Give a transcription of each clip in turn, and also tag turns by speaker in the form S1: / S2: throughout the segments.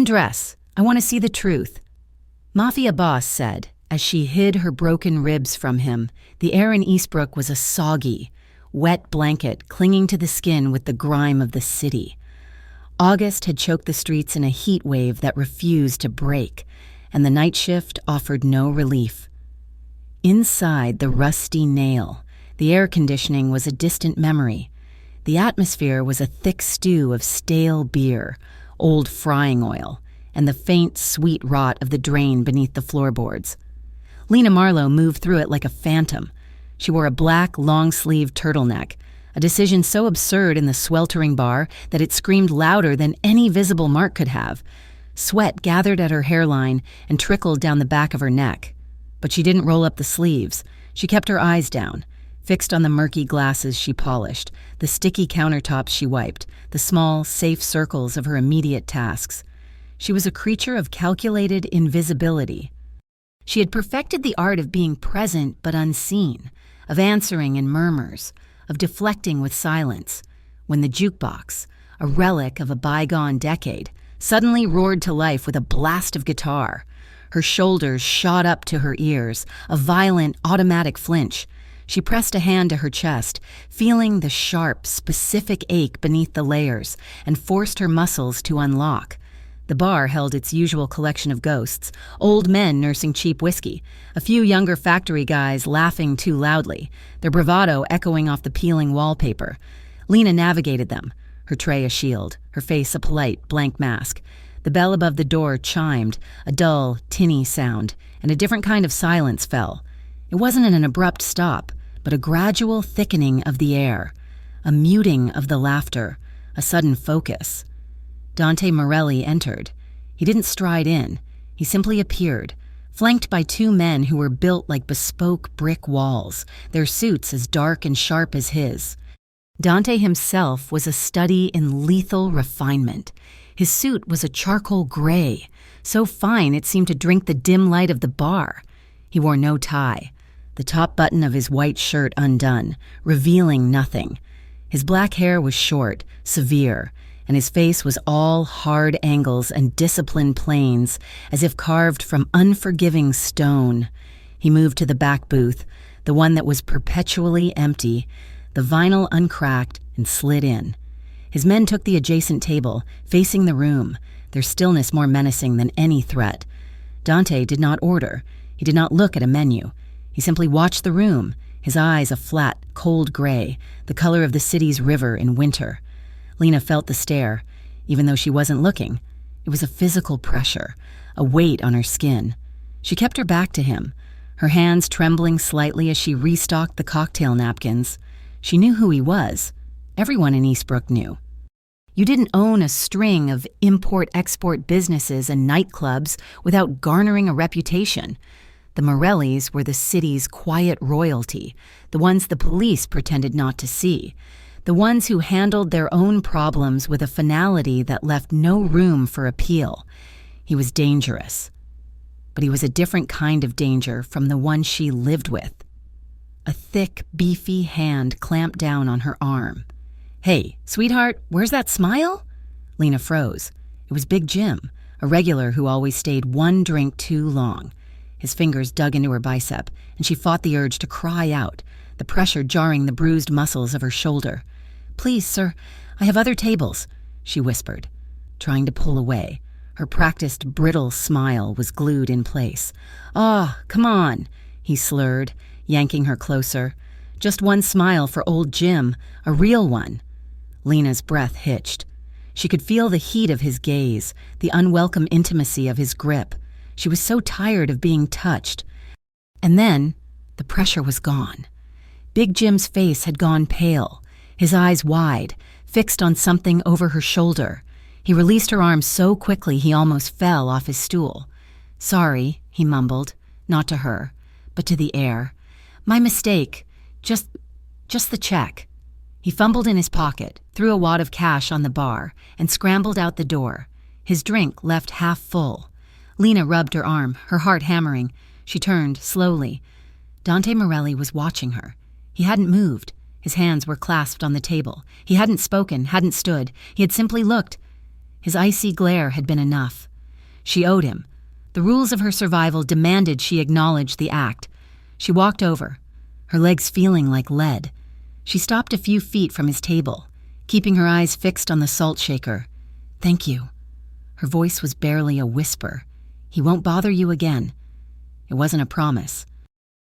S1: Undress. I want to see the truth." Mafia Boss said, as she hid her broken ribs from him. The air in Eastbrook was a soggy, wet blanket clinging to the skin with the grime of the city. August had choked the streets in a heat wave that refused to break, and the night shift offered no relief. Inside the rusty nail, the air conditioning was a distant memory. The atmosphere was a thick stew of stale beer, old frying oil, and the faint, sweet rot of the drain beneath the floorboards. Lena Marlowe moved through it like a phantom. She wore a black, long-sleeved turtleneck, a decision so absurd in the sweltering bar that it screamed louder than any visible mark could have. Sweat gathered at her hairline and trickled down the back of her neck. But she didn't roll up the sleeves. She kept her eyes down, fixed on the murky glasses she polished, the sticky countertops she wiped, the small, safe circles of her immediate tasks. She was a creature of calculated invisibility. She had perfected the art of being present but unseen, of answering in murmurs, of deflecting with silence, when the jukebox, a relic of a bygone decade, suddenly roared to life with a blast of guitar. Her shoulders shot up to her ears, a violent, automatic flinch. She pressed a hand to her chest, feeling the sharp, specific ache beneath the layers, and forced her muscles to unlock. The bar held its usual collection of ghosts, old men nursing cheap whiskey, a few younger factory guys laughing too loudly, their bravado echoing off the peeling wallpaper. Lena navigated them, her tray a shield, her face a polite, blank mask. The bell above the door chimed, a dull, tinny sound, and a different kind of silence fell. It wasn't an abrupt stop, but a gradual thickening of the air, a muting of the laughter, a sudden focus. Dante Morelli entered. He didn't stride in. He simply appeared, flanked by two men who were built like bespoke brick walls, their suits as dark and sharp as his. Dante himself was a study in lethal refinement. His suit was a charcoal gray, so fine it seemed to drink the dim light of the bar. He wore no tie, the top button of his white shirt undone, revealing nothing. His black hair was short, severe, and his face was all hard angles and disciplined planes, as if carved from unforgiving stone. He moved to the back booth, the one that was perpetually empty, the vinyl uncracked, and slid in. His men took the adjacent table, facing the room, their stillness more menacing than any threat. Dante did not order. He did not look at a menu. He simply watched the room, his eyes a flat, cold gray, the color of the city's river in winter. Lena felt the stare, even though she wasn't looking. It was a physical pressure, a weight on her skin. She kept her back to him, her hands trembling slightly as she restocked the cocktail napkins. She knew who he was. Everyone in Eastbrook knew. You didn't own a string of import-export businesses and nightclubs without garnering a reputation. The Morellis were the city's quiet royalty, the ones the police pretended not to see. The ones who handled their own problems with a finality that left no room for appeal. He was dangerous. But he was a different kind of danger from the one she lived with. A thick, beefy hand clamped down on her arm. "Hey, sweetheart, where's that smile?" Lena froze. It was Big Jim, a regular who always stayed one drink too long. His fingers dug into her bicep, and she fought the urge to cry out, the pressure jarring the bruised muscles of her shoulder. "Please, sir, I have other tables," she whispered, trying to pull away. Her practiced, brittle smile was glued in place. "Ah, come on," he slurred, yanking her closer. Just one smile for old Jim, a real one. Lena's breath hitched. She could feel the heat of his gaze, the unwelcome intimacy of his grip. She was so tired of being touched. And then, the pressure was gone. Big Jim's face had gone pale, his eyes wide, fixed on something over her shoulder. He released her arm so quickly he almost fell off his stool. "Sorry," he mumbled, not to her, but to the air. "My mistake. Just the check." He fumbled in his pocket, threw a wad of cash on the bar, and scrambled out the door. His drink left half full. Lena rubbed her arm, her heart hammering. She turned, slowly. Dante Morelli was watching her. He hadn't moved. His hands were clasped on the table. He hadn't spoken, hadn't stood. He had simply looked. His icy glare had been enough. She owed him. The rules of her survival demanded she acknowledge the act. She walked over, her legs feeling like lead. She stopped a few feet from his table, keeping her eyes fixed on the salt shaker. "Thank you." Her voice was barely a whisper. "He won't bother you again." It wasn't a promise.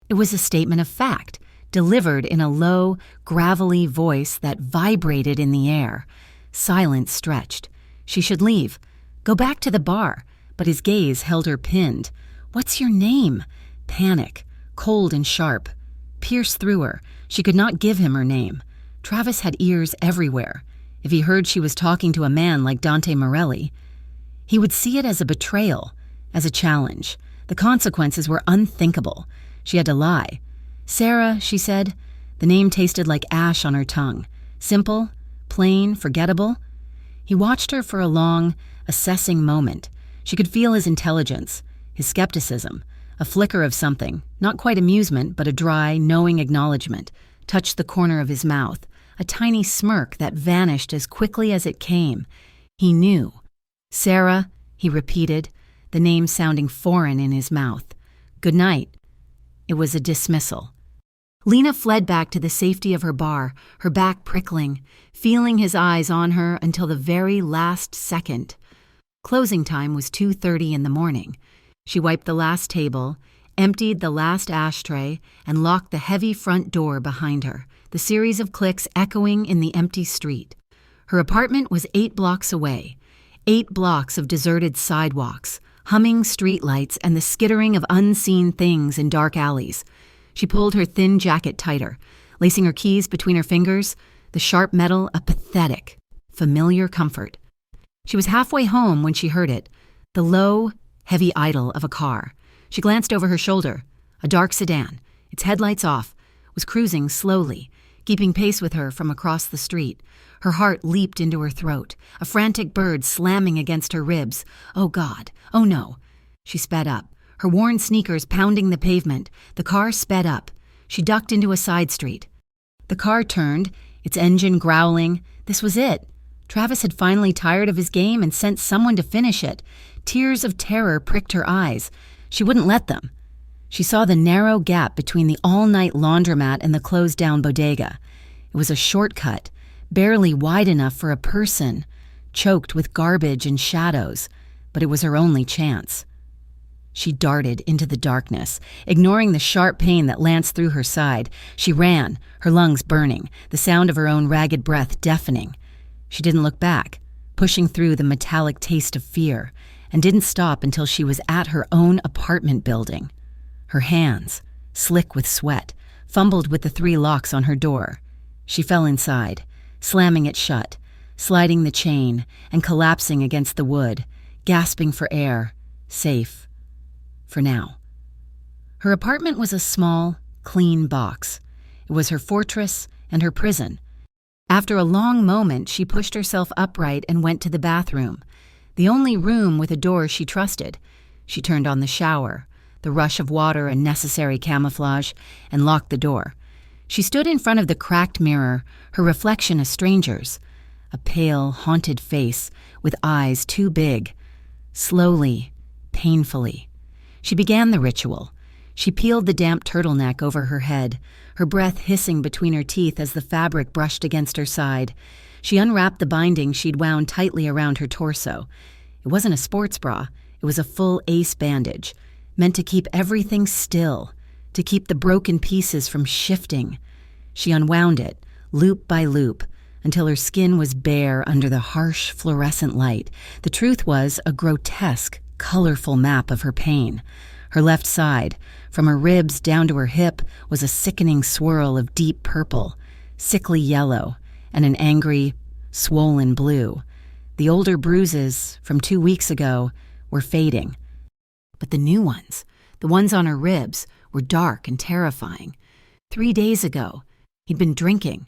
S1: It was a statement of fact, delivered in a low, gravelly voice that vibrated in the air. Silence stretched. She should leave. Go back to the bar, but his gaze held her pinned. "What's your name?" Panic, cold and sharp, pierced through her. She could not give him her name. Travis had ears everywhere. If he heard she was talking to a man like Dante Morelli, he would see it as a betrayal, as a challenge. The consequences were unthinkable. She had to lie. "Sarah," she said. The name tasted like ash on her tongue. Simple, plain, forgettable. He watched her for a long, assessing moment. She could feel his intelligence, his skepticism. A flicker of something, not quite amusement, but a dry, knowing acknowledgement, touched the corner of his mouth, a tiny smirk that vanished as quickly as it came. He knew. "Sarah," he repeated, the name sounding foreign in his mouth. "Good night." It was a dismissal. Lena fled back to the safety of her bar, her back prickling, feeling his eyes on her until the very last second. Closing time was 2:30 in the morning. She wiped the last table, emptied the last ashtray, and locked the heavy front door behind her, the series of clicks echoing in the empty street. Her apartment was 8 blocks away, 8 blocks of deserted sidewalks, humming streetlights, and the skittering of unseen things in dark alleys. She pulled her thin jacket tighter, lacing her keys between her fingers, the sharp metal a pathetic, familiar comfort. She was halfway home when she heard it, the low, heavy idle of a car. She glanced over her shoulder. A dark sedan, its headlights off, was cruising slowly, keeping pace with her from across the street. Her heart leaped into her throat, a frantic bird slamming against her ribs. Oh God, oh no. She sped up, her worn sneakers pounding the pavement. The car sped up. She ducked into a side street. The car turned, its engine growling. This was it. Travis had finally tired of his game and sent someone to finish it. Tears of terror pricked her eyes. She wouldn't let them. She saw the narrow gap between the all-night laundromat and the closed-down bodega. It was a shortcut, barely wide enough for a person, choked with garbage and shadows, but it was her only chance. She darted into the darkness, ignoring the sharp pain that lanced through her side. She ran, her lungs burning, the sound of her own ragged breath deafening. She didn't look back, pushing through the metallic taste of fear, and didn't stop until she was at her own apartment building. Her hands, slick with sweat, fumbled with the 3 locks on her door. She fell inside, slamming it shut, sliding the chain, and collapsing against the wood, gasping for air, safe. For now. Her apartment was a small, clean box. It was her fortress and her prison. After a long moment, she pushed herself upright and went to the bathroom, the only room with a door she trusted. She turned on the shower, the rush of water a necessary camouflage, and locked the door. She stood in front of the cracked mirror, her reflection a stranger's, a pale, haunted face with eyes too big. Slowly, painfully, she began the ritual. She peeled the damp turtleneck over her head, her breath hissing between her teeth as the fabric brushed against her side. She unwrapped the binding she'd wound tightly around her torso. It wasn't a sports bra. It was a full ace bandage, meant to keep everything still, to keep the broken pieces from shifting. She unwound it, loop by loop, until her skin was bare under the harsh fluorescent light. The truth was a grotesque, colorful map of her pain. Her left side, from her ribs down to her hip, was a sickening swirl of deep purple, sickly yellow, and an angry, swollen blue. The older bruises, from 2 weeks ago, were fading. But the new ones, the ones on her ribs, were dark and terrifying. 3 days ago, he'd been drinking,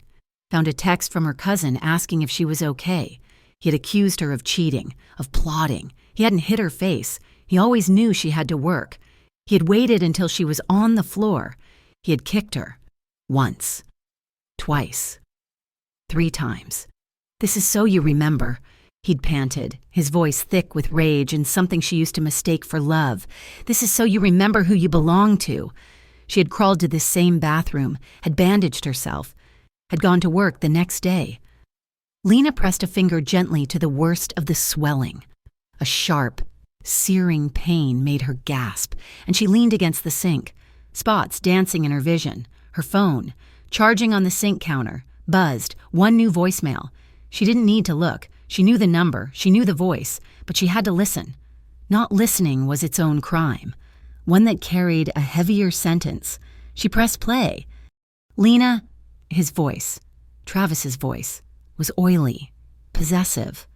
S1: found a text from her cousin asking if she was okay. He had accused her of cheating, of plotting. He hadn't hit her face. He always knew she had to work. He had waited until she was on the floor. He had kicked her. Once. Twice. 3 times. This is so you remember. He'd panted, his voice thick with rage and something she used to mistake for love. This is so you remember who you belong to. She had crawled to this same bathroom, had bandaged herself, had gone to work the next day. Lena pressed a finger gently to the worst of the swelling. A sharp, searing pain made her gasp, and she leaned against the sink, spots dancing in her vision. Her phone, charging on the sink counter, buzzed, one new voicemail. She didn't need to look. She knew the number, she knew the voice, but she had to listen. Not listening was its own crime, one that carried a heavier sentence. She pressed play. Lena, his voice, Travis's voice, was oily, possessive.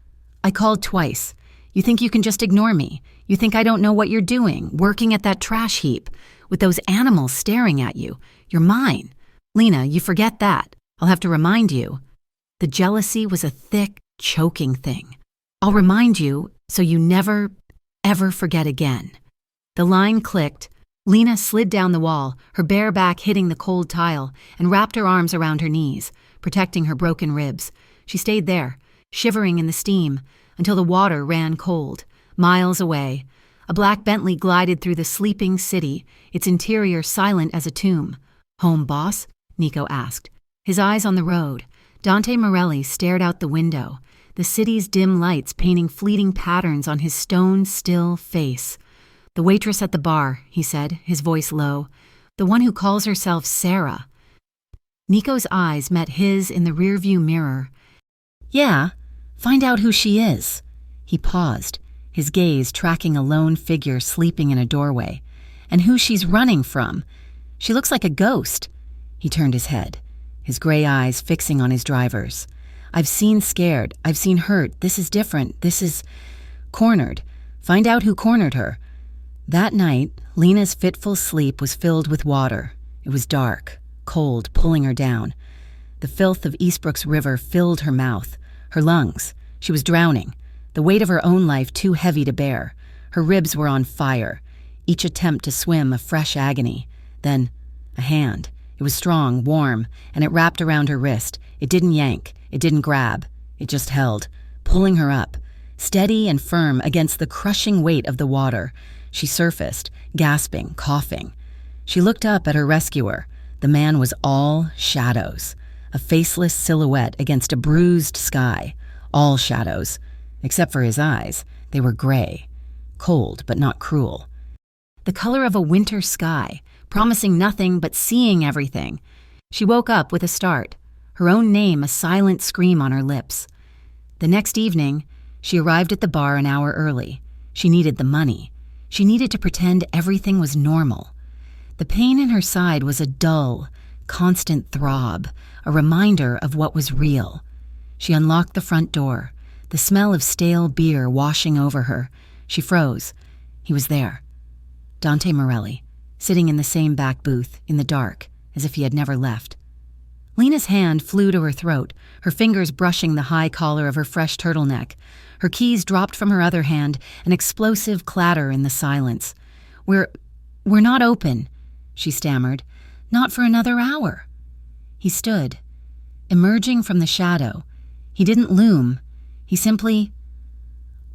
S1: I called twice. You think you can just ignore me? You think I don't know what you're doing, working at that trash heap, with those animals staring at you? You're mine. Lena, you forget that. I'll have to remind you. The jealousy was a thick, choking thing. I'll remind you so you never, ever forget again. The line clicked. Lena slid down the wall, her bare back hitting the cold tile, and wrapped her arms around her knees, protecting her broken ribs. She stayed there, shivering in the steam, until the water ran cold. Miles away, a black Bentley glided through the sleeping city, its interior silent as a tomb. Home, boss? Nico asked. His eyes on the road. Dante Morelli stared out the window, the city's dim lights painting fleeting patterns on his stone-still face. The waitress at the bar, he said, his voice low. The one who calls herself Sarah. Nico's eyes met his in the rearview mirror. Yeah, find out who she is. He paused, his gaze tracking a lone figure sleeping in a doorway. And who she's running from. She looks like a ghost. He turned his head, his gray eyes fixing on his driver's. I've seen scared. I've seen hurt. This is different. This is cornered. Find out who cornered her. That night, Lena's fitful sleep was filled with water. It was dark, cold, pulling her down. The filth of Eastbrook's river filled her mouth, her lungs. She was drowning, the weight of her own life too heavy to bear. Her ribs were on fire, each attempt to swim a fresh agony. Then, a hand. It was strong, warm, and it wrapped around her wrist. It didn't yank. It didn't grab. It just held, pulling her up, steady and firm against the crushing weight of the water. She surfaced, gasping, coughing. She looked up at her rescuer. The man was all shadows, a faceless silhouette against a bruised sky. All shadows, except for his eyes. They were gray, cold but not cruel. The color of a winter sky, promising nothing but seeing everything. She woke up with a start, her own name a silent scream on her lips. The next evening, she arrived at the bar an hour early. She needed the money. She needed to pretend everything was normal. The pain in her side was a dull, constant throb, a reminder of what was real. She unlocked the front door, the smell of stale beer washing over her. She froze. He was there. Dante Morelli, sitting in the same back booth, in the dark, as if he had never left. Lena's hand flew to her throat, her fingers brushing the high collar of her fresh turtleneck. Her keys dropped from her other hand, an explosive clatter in the silence. We're not open, she stammered. Not for another hour. He stood, emerging from the shadow. He didn't loom. He simply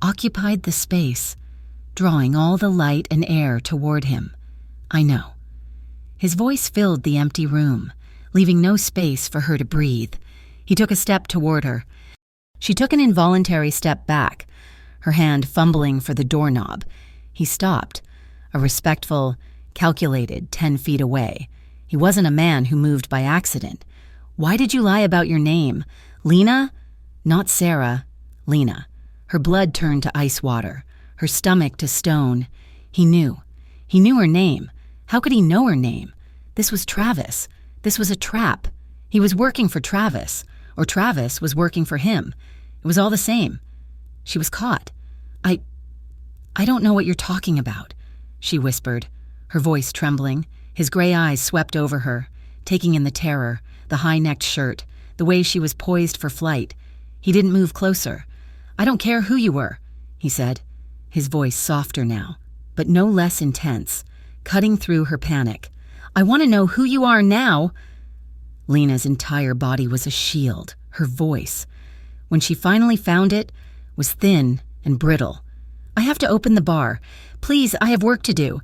S1: occupied the space, drawing all the light and air toward him. I know. His voice filled the empty room, leaving no space for her to breathe. He took a step toward her. She took an involuntary step back, her hand fumbling for the doorknob. He stopped, a respectful, calculated 10 feet away. He wasn't a man who moved by accident. Why did you lie about your name? Lena? Not Sarah. Lena. Her blood turned to ice water, her stomach to stone. He knew. He knew her name. How could he know her name? This was Travis. This was a trap. He was working for Travis, or Travis was working for him. It was all the same. She was caught. I don't know what you're talking about, she whispered, her voice trembling. His gray eyes swept over her, taking in the terror, the high-necked shirt, the way she was poised for flight. He didn't move closer. I don't care who you were, he said, his voice softer now, but no less intense, cutting through her panic. I want to know who you are now. Lena's entire body was a shield, her voice. When she finally found it, was thin and brittle. "I have to open the bar. Please, I have work to do."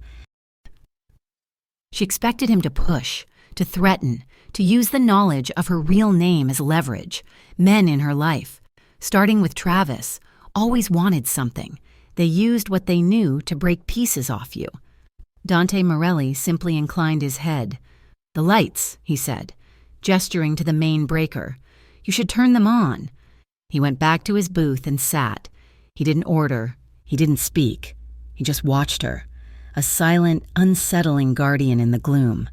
S1: She expected him to push, to threaten, to use the knowledge of her real name as leverage. Men in her life, starting with Travis, always wanted something. They used what they knew to break pieces off you. Dante Morelli simply inclined his head. "The lights," he said, gesturing to the main breaker. "You should turn them on." He went back to his booth and sat. He didn't order. He didn't speak. He just watched her, a silent, unsettling guardian in the gloom.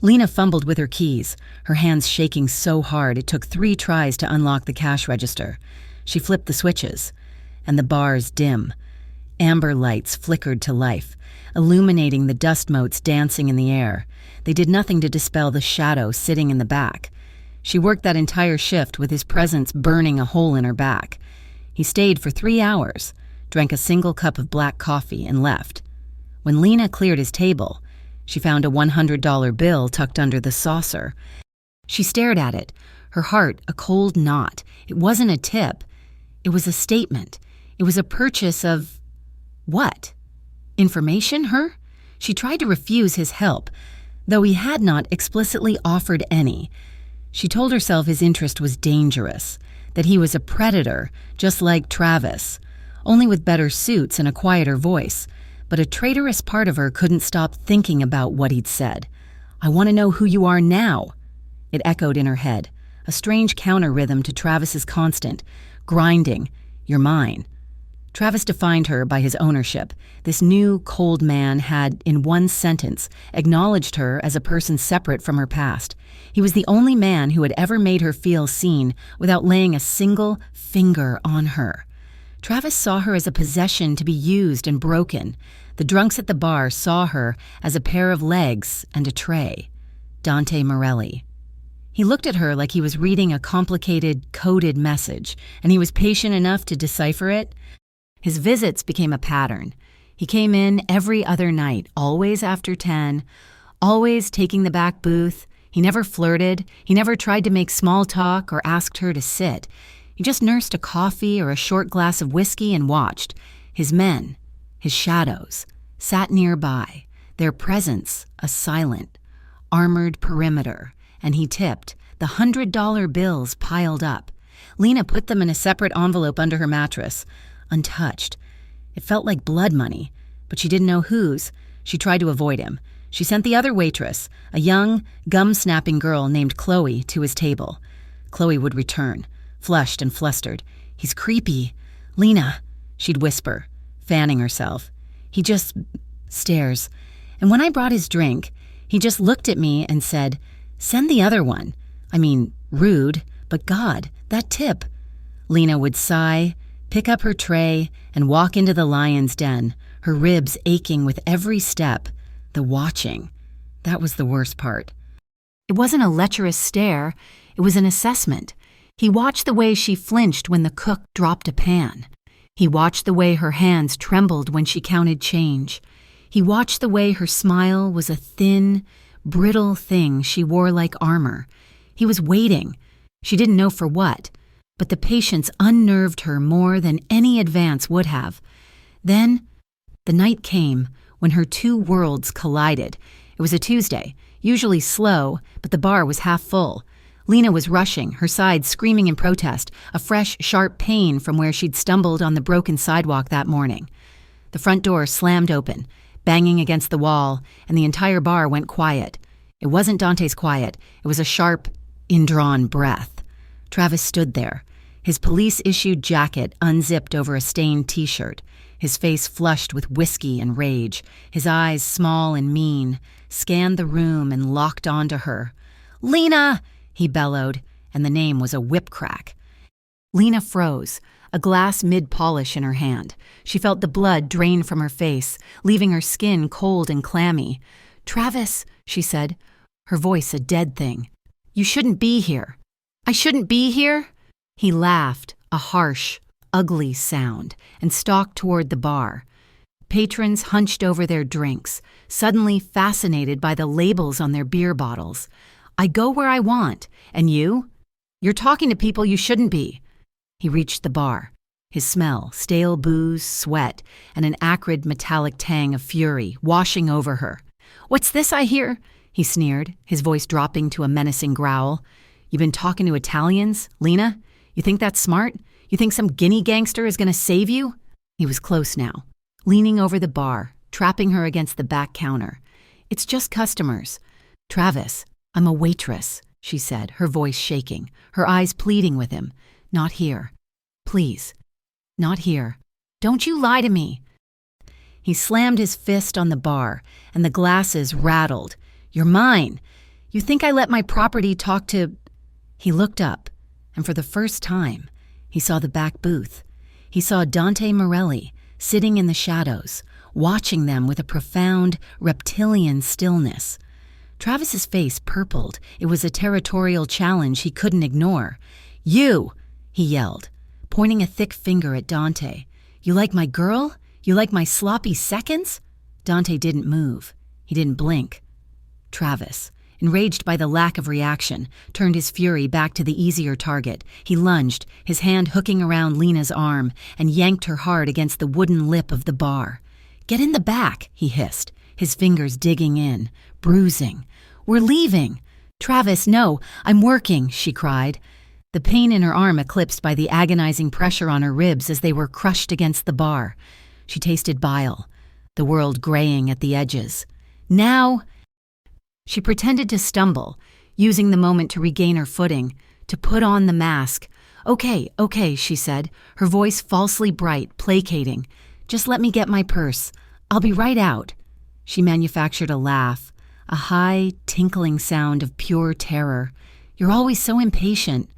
S1: Lena fumbled with her keys, her hands shaking so hard it took 3 tries to unlock the cash register. She flipped the switches, and the bars dim. Amber lights flickered to life, illuminating the dust motes dancing in the air. They did nothing to dispel the shadow sitting in the back. She worked that entire shift with his presence burning a hole in her back. He stayed for 3 hours, drank a single cup of black coffee, and left. When Lena cleared his table, she found a $100 bill tucked under the saucer. She stared at it, her heart a cold knot. It wasn't a tip. It was a statement. It was a purchase of... what? Information, her? She tried to refuse his help, though he had not explicitly offered any. She told herself his interest was dangerous, that he was a predator, just like Travis, only with better suits and a quieter voice. But a traitorous part of her couldn't stop thinking about what he'd said. "I want to know who you are now." It echoed in her head, a strange counter-rhythm to Travis's constant, grinding, "You're mine." Travis defined her by his ownership. This new, cold man had, in one sentence, acknowledged her as a person separate from her past. He was the only man who had ever made her feel seen without laying a single finger on her. Travis saw her as a possession to be used and broken. The drunks at the bar saw her as a pair of legs and a tray. Dante Morelli. He looked at her like he was reading a complicated, coded message, and he was patient enough to decipher it. His visits became a pattern. He came in every other night, always after 10, always taking the back booth. He never flirted. He never tried to make small talk or asked her to sit. He just nursed a coffee or a short glass of whiskey and watched. His men, his shadows, sat nearby, their presence a silent, armored perimeter, and he tipped, the $100 bills piled up. Lena put them in a separate envelope under her mattress, untouched. It felt like blood money, but she didn't know whose. She tried to avoid him. She sent the other waitress, a young, gum-snapping girl named Chloe, to his table. Chloe would return, flushed and flustered. "He's creepy. Lena," she'd whisper, fanning herself. "He just stares. And when I brought his drink, he just looked at me and said, 'Send the other one.' I mean, rude, but God, that tip." Lena would sigh, pick up her tray, and walk into the lion's den, her ribs aching with every step. The watching. That was the worst part. It wasn't a lecherous stare. It was an assessment. He watched the way she flinched when the cook dropped a pan. He watched the way her hands trembled when she counted change. He watched the way her smile was a thin, brittle thing she wore like armor. He was waiting. She didn't know for what, but the patience unnerved her more than any advance would have. Then, the night came when her 2 worlds collided. It was a Tuesday, usually slow, but the bar was half full. Lena was rushing, her side screaming in protest, a fresh, sharp pain from where she'd stumbled on the broken sidewalk that morning. The front door slammed open, banging against the wall, and the entire bar went quiet. It wasn't Dante's quiet. It was a sharp, indrawn breath. Travis stood there, his police-issued jacket unzipped over a stained T-shirt, his face flushed with whiskey and rage, his eyes small and mean, scanned the room and locked onto her. "Lena!" he bellowed, and the name was a whip crack. Lena froze, a glass mid-polish in her hand. She felt the blood drain from her face, leaving her skin cold and clammy. "Travis," she said, her voice a dead thing. "You shouldn't be here." "I shouldn't be here?" He laughed, a harsh, ugly sound, and stalked toward the bar. Patrons hunched over their drinks, suddenly fascinated by the labels on their beer bottles. "I go where I want, and you? You're talking to people you shouldn't be." He reached the bar. His smell, stale booze, sweat, and an acrid metallic tang of fury washing over her. "What's this I hear?" he sneered, his voice dropping to a menacing growl. "You been talking to Italians, Lena? You think that's smart? You think some Guinea gangster is gonna save you?" He was close now, leaning over the bar, trapping her against the back counter. "It's just customers." "Travis, I'm a waitress," she said, her voice shaking, her eyes pleading with him. "Not here. Please. Not here. Don't you lie to me." He slammed his fist on the bar, and the glasses rattled. "You're mine. You think I let my property talk to—" He looked up, and for the first time, he saw the back booth. He saw Dante Morelli sitting in the shadows, watching them with a profound, reptilian stillness. Travis's face purpled. It was a territorial challenge he couldn't ignore. "You!" he yelled, pointing a thick finger at Dante. "You like my girl? You like my sloppy seconds?" Dante didn't move. He didn't blink. Travis, enraged by the lack of reaction, turned his fury back to the easier target. He lunged, his hand hooking around Lena's arm, and yanked her hard against the wooden lip of the bar. "Get in the back," he hissed, his fingers digging in, bruising. "We're leaving." "Travis, no, I'm working," she cried, the pain in her arm eclipsed by the agonizing pressure on her ribs as they were crushed against the bar. She tasted bile, the world graying at the edges. "Now—" She pretended to stumble, using the moment to regain her footing, to put on the mask. Okay, she said, her voice falsely bright, placating. "Just let me get my purse. I'll be right out." She manufactured a laugh, a high, tinkling sound of pure terror. "You're always so impatient."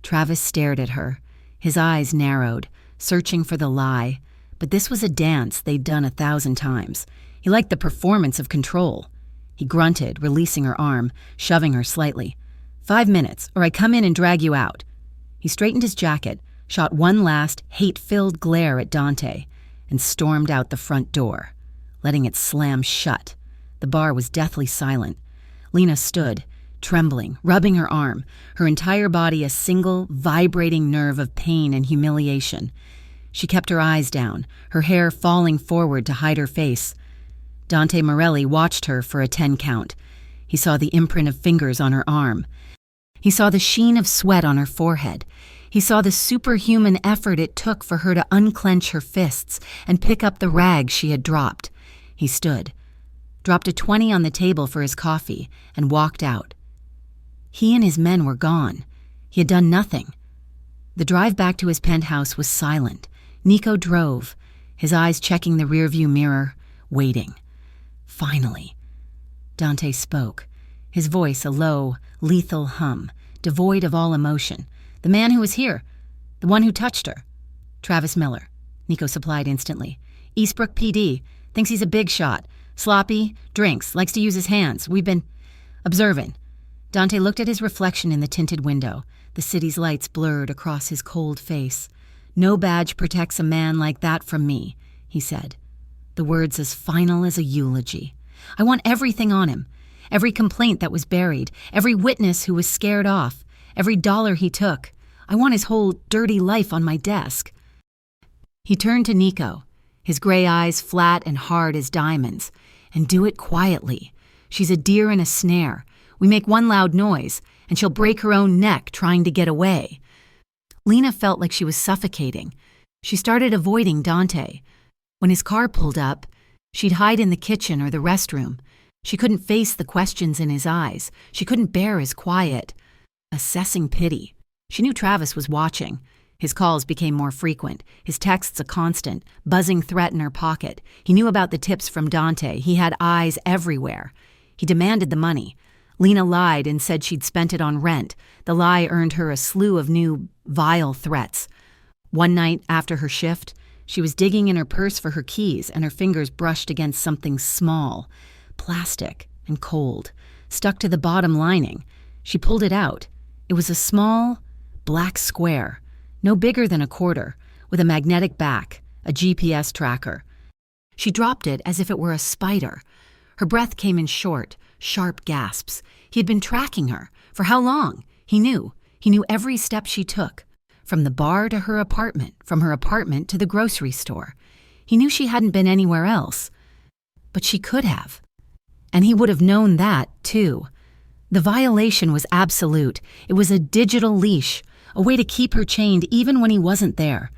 S1: Travis stared at her, his eyes narrowed, searching for the lie. But this was a dance they'd done 1,000 times. He liked the performance of control. He grunted, releasing her arm, shoving her slightly. 5 minutes, or I come in and drag you out." He straightened his jacket, shot one last, hate-filled glare at Dante, and stormed out the front door, letting it slam shut. The bar was deathly silent. Lena stood, trembling, rubbing her arm, her entire body a single, vibrating nerve of pain and humiliation. She kept her eyes down, her hair falling forward to hide her face. Dante Morelli watched her for a 10 count. He saw the imprint of fingers on her arm. He saw the sheen of sweat on her forehead. He saw the superhuman effort it took for her to unclench her fists and pick up the rags she had dropped. He stood, dropped a 20 on the table for his coffee, and walked out. He and his men were gone. He had done nothing. The drive back to his penthouse was silent. Nico drove, his eyes checking the rearview mirror, waiting. Finally, Dante spoke, his voice a low, lethal hum, devoid of all emotion. "The man who was here, the one who touched her." "Travis Miller," Nico supplied instantly. "Eastbrook PD, thinks he's a big shot. Sloppy, drinks, likes to use his hands. We've been observing." Dante looked at his reflection in the tinted window, the city's lights blurred across his cold face. "No badge protects a man like that from me," he said, the words as final as a eulogy. "I want everything on him, every complaint that was buried, every witness who was scared off, every dollar he took. I want his whole dirty life on my desk." He turned to Nico, his gray eyes flat and hard as diamonds. "And do it quietly. She's a deer in a snare. We make one loud noise, and she'll break her own neck trying to get away." Lena felt like she was suffocating. She started avoiding Dante. When his car pulled up, she'd hide in the kitchen or the restroom. She couldn't face the questions in his eyes. She couldn't bear his quiet, assessing pity. She knew Travis was watching. His calls became more frequent, his texts a constant, buzzing threat in her pocket. He knew about the tips from Dante. He had eyes everywhere. He demanded the money. Lena lied and said she'd spent it on rent. The lie earned her a slew of new, vile threats. One night after her shift, she was digging in her purse for her keys, and her fingers brushed against something small, plastic and cold, stuck to the bottom lining. She pulled it out. It was a small, black square, no bigger than a quarter, with a magnetic back, a GPS tracker. She dropped it as if it were a spider. Her breath came in short, sharp gasps. He had been tracking her. For how long? He knew. He knew every step she took. from the bar to her apartment, from her apartment to the grocery store. He knew she hadn't been anywhere else. But she could have. And he would have known that, too. The violation was absolute. It was a digital leash, a way to keep her chained even when he wasn't there.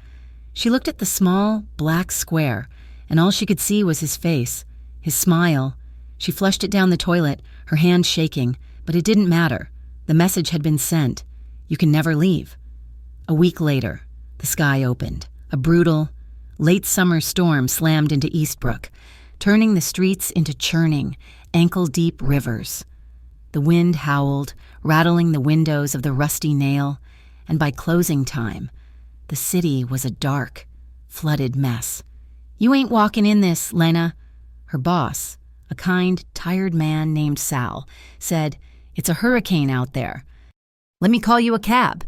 S1: She looked at the small, black square, and all she could see was his face, his smile. She flushed it down the toilet, her hand shaking, but it didn't matter. The message had been sent. You can never leave. A week later, the sky opened. A brutal, late summer storm slammed into Eastbrook, turning the streets into churning, ankle-deep rivers. The wind howled, rattling the windows of the Rusty Nail, and by closing time, the city was a dark, flooded mess. You ain't walking in this, Lena. Her boss, a kind, tired man named Sal, said, It's a hurricane out there. Let me call you a cab.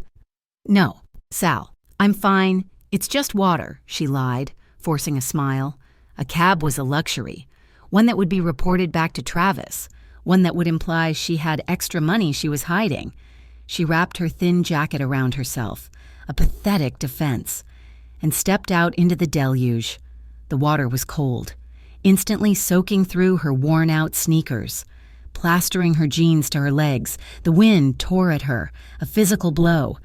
S1: No, Sal, I'm fine. It's just water, she lied, forcing a smile. A cab was a luxury, one that would be reported back to Travis, one that would imply she had extra money she was hiding. She wrapped her thin jacket around herself, a pathetic defense, and stepped out into the deluge. The water was cold, instantly soaking through her worn-out sneakers, plastering her jeans to her legs. The wind tore at her, a physical blow.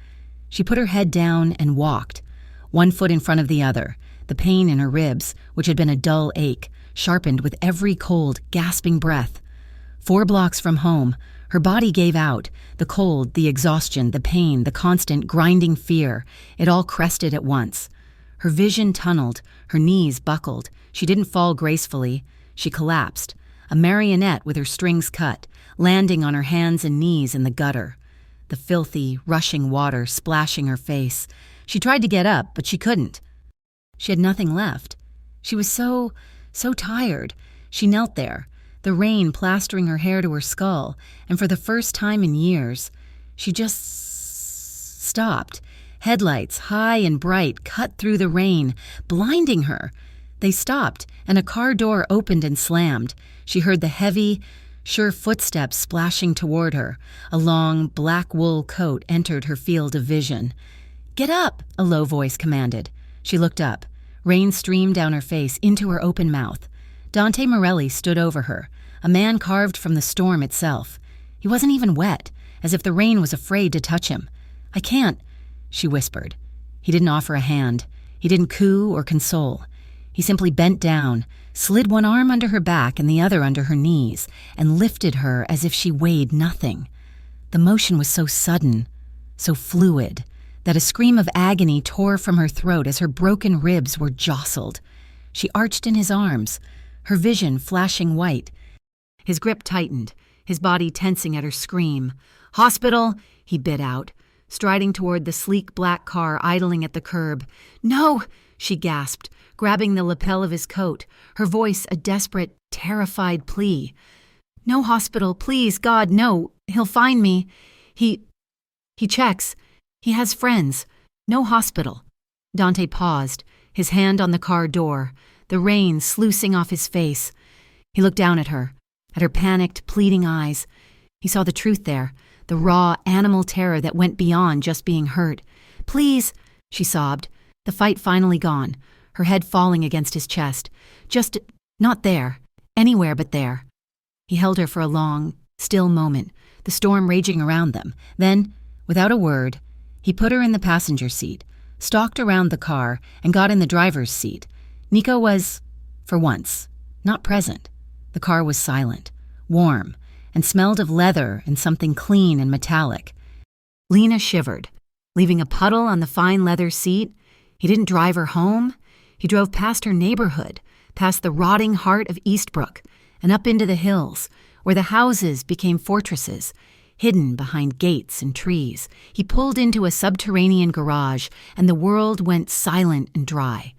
S1: She put her head down and walked, one foot in front of the other, the pain in her ribs, which had been a dull ache, sharpened with every cold, gasping breath. 4 blocks from home, her body gave out, the cold, the exhaustion, the pain, the constant grinding fear. It all crested at once. Her vision tunneled, her knees buckled. She didn't fall gracefully. She collapsed, a marionette with her strings cut, landing on her hands and knees in the gutter. The filthy, rushing water splashing her face. She tried to get up, but she couldn't. She had nothing left. She was so tired. She knelt there, the rain plastering her hair to her skull, and for the first time in years, she just stopped. Headlights, high and bright, cut through the rain, blinding her. They stopped, and a car door opened and slammed. She heard the heavy, sure footsteps splashing toward her. A long, black wool coat entered her field of vision. "Get up," a low voice commanded. She looked up. Rain streamed down her face, into her open mouth. Dante Morelli stood over her, a man carved from the storm itself. He wasn't even wet, as if the rain was afraid to touch him. "I can't," she whispered. He didn't offer a hand. He didn't coo or console. He simply bent down, slid one arm under her back and the other under her knees, and lifted her as if she weighed nothing. The motion was so sudden, so fluid, that a scream of agony tore from her throat as her broken ribs were jostled. She arched in his arms, her vision flashing white. His grip tightened, his body tensing at her scream. "Hospital," he bit out, striding toward the sleek black car idling at the curb. "No," she gasped, grabbing the lapel of his coat, her voice a desperate, terrified plea. "No hospital, please, God, no. He'll find me. He checks. He has friends. No hospital." Dante paused, his hand on the car door, the rain sluicing off his face. He looked down at her panicked, pleading eyes. He saw the truth there, the raw, animal terror that went beyond just being hurt. "Please," she sobbed, the fight finally gone, her head falling against his chest. "Just not there, anywhere but there." He held her for a long, still moment, the storm raging around them. Then, without a word, he put her in the passenger seat, stalked around the car, and got in the driver's seat. Nico was, for once, not present. The car was silent, warm, and smelled of leather and something clean and metallic. Lena shivered, leaving a puddle on the fine leather seat. He didn't drive her home. He drove past her neighborhood, past the rotting heart of Eastbrook, and up into the hills, where the houses became fortresses, hidden behind gates and trees. He pulled into a subterranean garage, and the world went silent and dry.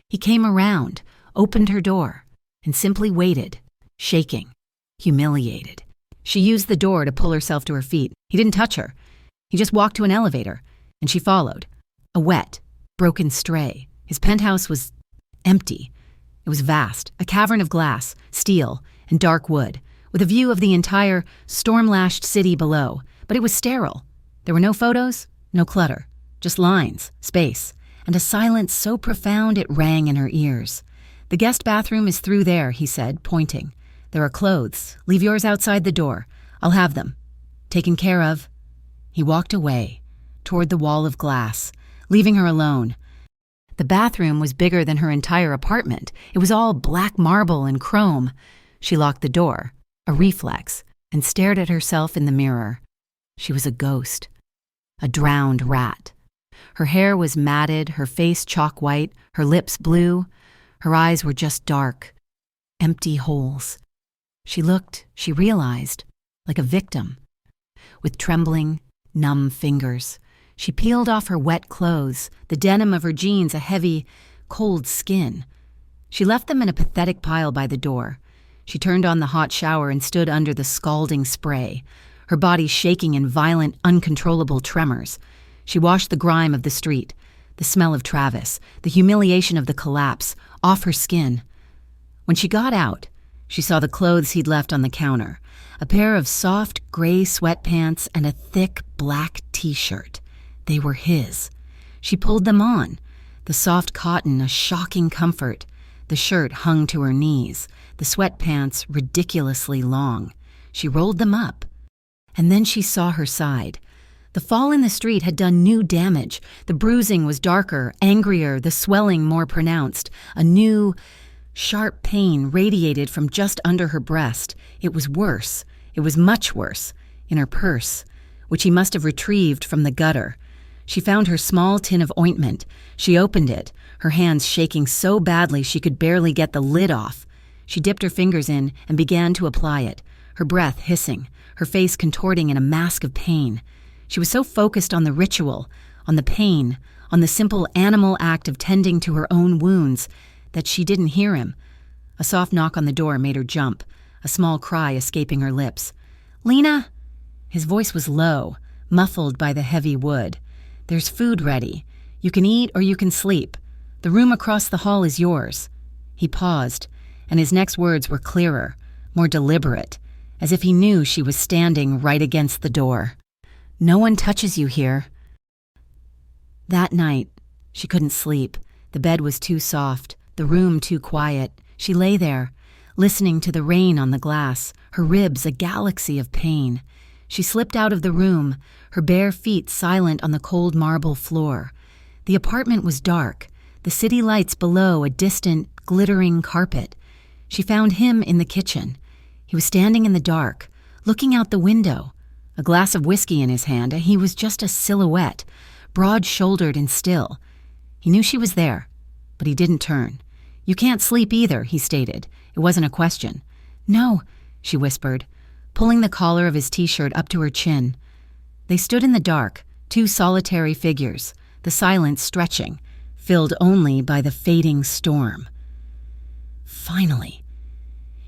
S1: He came around, opened her door, and simply waited, shaking, humiliated. She used the door to pull herself to her feet. He didn't touch her. He just walked to an elevator, and she followed. A wet, broken stray. His penthouse was empty. It was vast, a cavern of glass, steel, and dark wood, with a view of the entire storm-lashed city below. But it was sterile. There were no photos, no clutter, Just lines, space, and a silence so profound it rang in her ears. "The guest bathroom is through there," he said, pointing. "There are clothes. Leave yours outside the door. I'll have them. Taken care of." He walked away, toward the wall of glass, leaving her alone. The bathroom was bigger than her entire apartment. It was all black marble and chrome. She locked the door, a reflex, and stared at herself in the mirror. She was a ghost, a drowned rat. Her hair was matted, her face chalk white, her lips blue. Her eyes were just dark, empty holes. She realized, like a victim. With trembling, numb fingers, she peeled off her wet clothes, the denim of her jeans a heavy, cold skin. She left them in a pathetic pile by the door. She turned on the hot shower and stood under the scalding spray, her body shaking in violent, uncontrollable tremors. She washed the grime of the street, the smell of Travis, the humiliation of the collapse, off her skin. When she got out, she saw the clothes he'd left on the counter, a pair of soft gray sweatpants and a thick black t-shirt. They were his. She pulled them on, the soft cotton a shocking comfort. The shirt hung to her knees, the sweatpants ridiculously long. She rolled them up, and then she saw her side. The fall in the street had done new damage. The bruising was darker, angrier, the swelling more pronounced. A new, sharp pain radiated from just under her breast. It was worse. It was much worse. In her purse, which he must have retrieved from the gutter. She found her small tin of ointment. She opened it, her hands shaking so badly she could barely get the lid off. She dipped her fingers in and began to apply it, her breath hissing, her face contorting in a mask of pain. She was so focused on the ritual, on the pain, on the simple animal act of tending to her own wounds, that she didn't hear him. A soft knock on the door made her jump, a small cry escaping her lips. "Lena?" His voice was low, muffled by the heavy wood. "There's food ready. You can eat or you can sleep. The room across the hall is yours." He paused, and his next words were clearer, more deliberate, as if he knew she was standing right against the door. "No one touches you here." That night, she couldn't sleep. The bed was too soft, the room too quiet. She lay there, listening to the rain on the glass, her ribs a galaxy of pain. She slipped out of the room, her bare feet silent on the cold marble floor. The apartment was dark, the city lights below a distant, glittering carpet. She found him in the kitchen. He was standing in the dark, looking out the window, a glass of whiskey in his hand, and he was just a silhouette, broad-shouldered and still. He knew she was there, but he didn't turn. "You can't sleep either," he stated. It wasn't a question. "No," she whispered, pulling the collar of his t-shirt up to her chin. They stood in the dark, two solitary figures, the silence stretching, filled only by the fading storm. Finally.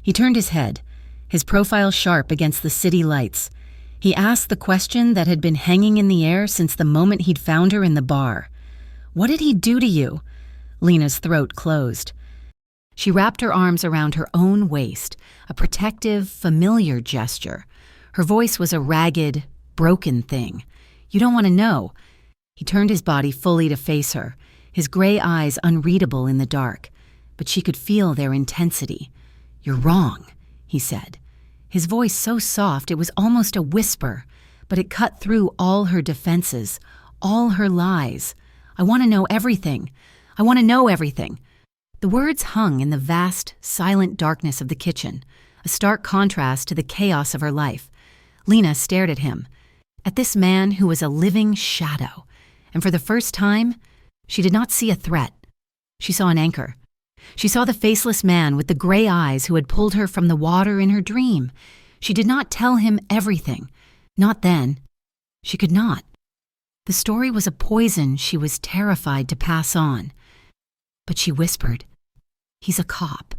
S1: He turned his head, his profile sharp against the city lights. He asked the question that had been hanging in the air since the moment he'd found her in the bar. "What did he do to you?" Lena's throat closed. She wrapped her arms around her own waist, a protective, familiar gesture. Her voice was a ragged, broken thing. "You don't want to know." He turned his body fully to face her, his gray eyes unreadable in the dark, but she could feel their intensity. "You're wrong," he said. His voice so soft it was almost a whisper, but it cut through all her defenses, all her lies. "I want to know everything. I want to know everything." The words hung in the vast, silent darkness of the kitchen, a stark contrast to the chaos of her life. Lena stared at him, at this man who was a living shadow, and for the first time, she did not see a threat. She saw an anchor. She saw the faceless man with the gray eyes who had pulled her from the water in her dream. She did not tell him everything. Not then. She could not. The story was a poison she was terrified to pass on. But she whispered, "He's a cop."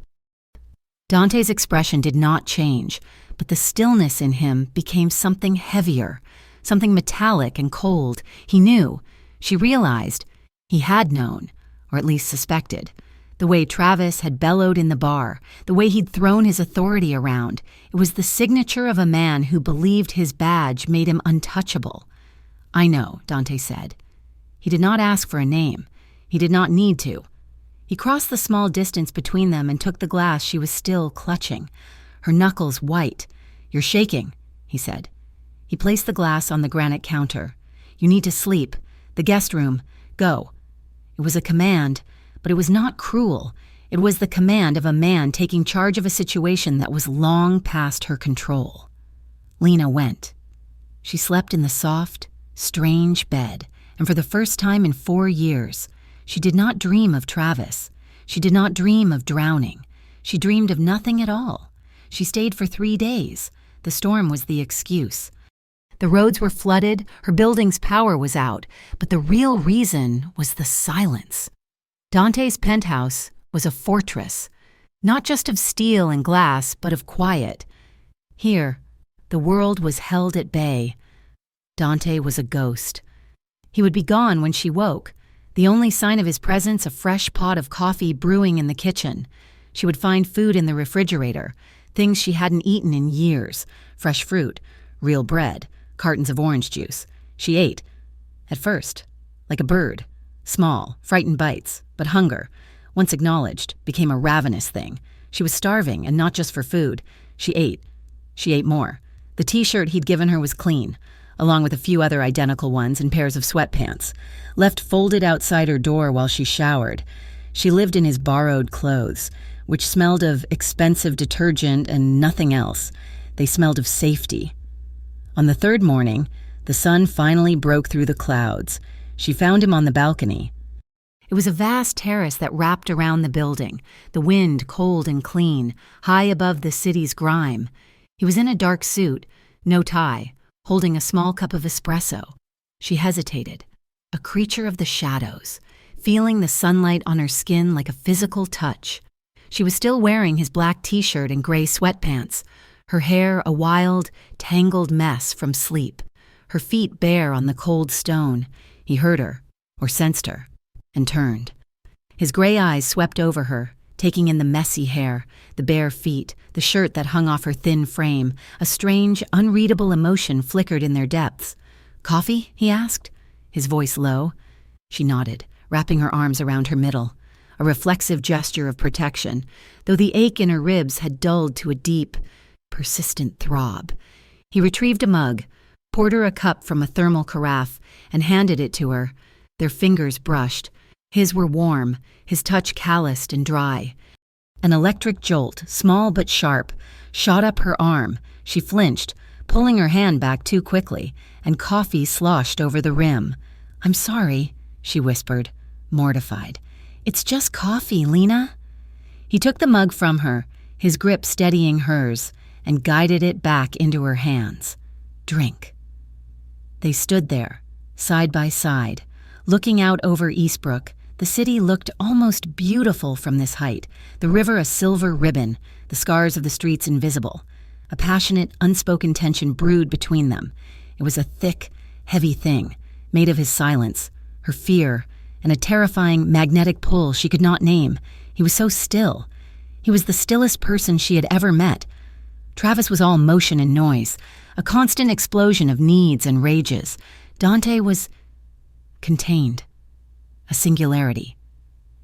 S1: Dante's expression did not change, but the stillness in him became something heavier, something metallic and cold. He knew. She realized. He had known, or at least suspected. The way Travis had bellowed in the bar, the way he'd thrown his authority around, it was the signature of a man who believed his badge made him untouchable. "I know," Dante said. He did not ask for a name. He did not need to. He crossed the small distance between them and took the glass she was still clutching, her knuckles white. "You're shaking," he said. He placed the glass on the granite counter. "You need to sleep. The guest room. Go." It was a command, but it was not cruel. It was the command of a man taking charge of a situation that was long past her control. Lena went. She slept in the soft, strange bed, and for the first time in 4 years, she did not dream of Travis. She did not dream of drowning. She dreamed of nothing at all. She stayed for 3 days. The storm was the excuse. The roads were flooded, her building's power was out, but the real reason was the silence. Dante's penthouse was a fortress, not just of steel and glass, but of quiet. Here, the world was held at bay. Dante was a ghost. He would be gone when she woke. The only sign of his presence, a fresh pot of coffee brewing in the kitchen. She would find food in the refrigerator, things she hadn't eaten in years, fresh fruit, real bread, cartons of orange juice. She ate. At first, like a bird. Small, frightened bites, but hunger, once acknowledged, became a ravenous thing. She was starving, and not just for food. She ate. She ate more. The t-shirt he'd given her was clean, along with a few other identical ones and pairs of sweatpants, left folded outside her door while she showered. She lived in his borrowed clothes, which smelled of expensive detergent and nothing else. They smelled of safety. On the 3rd morning, the sun finally broke through the clouds. She found him on the balcony. It was a vast terrace that wrapped around the building, the wind cold and clean, high above the city's grime. He was in a dark suit, no tie, holding a small cup of espresso. She hesitated, a creature of the shadows, feeling the sunlight on her skin like a physical touch. She was still wearing his black t-shirt and gray sweatpants, her hair a wild, tangled mess from sleep, her feet bare on the cold stone. He heard her, or sensed her, and turned. His gray eyes swept over her, taking in the messy hair, the bare feet, the shirt that hung off her thin frame. A strange, unreadable emotion flickered in their depths. "Coffee?" he asked, his voice low. She nodded, wrapping her arms around her middle, a reflexive gesture of protection, though the ache in her ribs had dulled to a deep, persistent throb. He retrieved a mug, poured her a cup from a thermal carafe, and handed it to her. Their fingers brushed. His were warm, his touch calloused and dry. An electric jolt, small but sharp, shot up her arm. She flinched, pulling her hand back too quickly, and coffee sloshed over the rim. "I'm sorry," she whispered, mortified. "It's just coffee, Lena." He took the mug from her, his grip steadying hers, and guided it back into her hands. "Drink." They stood there, side by side, looking out over Eastbrook. The city looked almost beautiful from this height, the river a silver ribbon, the scars of the streets invisible. A passionate, unspoken tension brewed between them. It was a thick, heavy thing, made of his silence, her fear, and a terrifying, magnetic pull she could not name. He was so still. He was the stillest person she had ever met. Travis was all motion and noise, a constant explosion of needs and rages. Dante was contained. A singularity.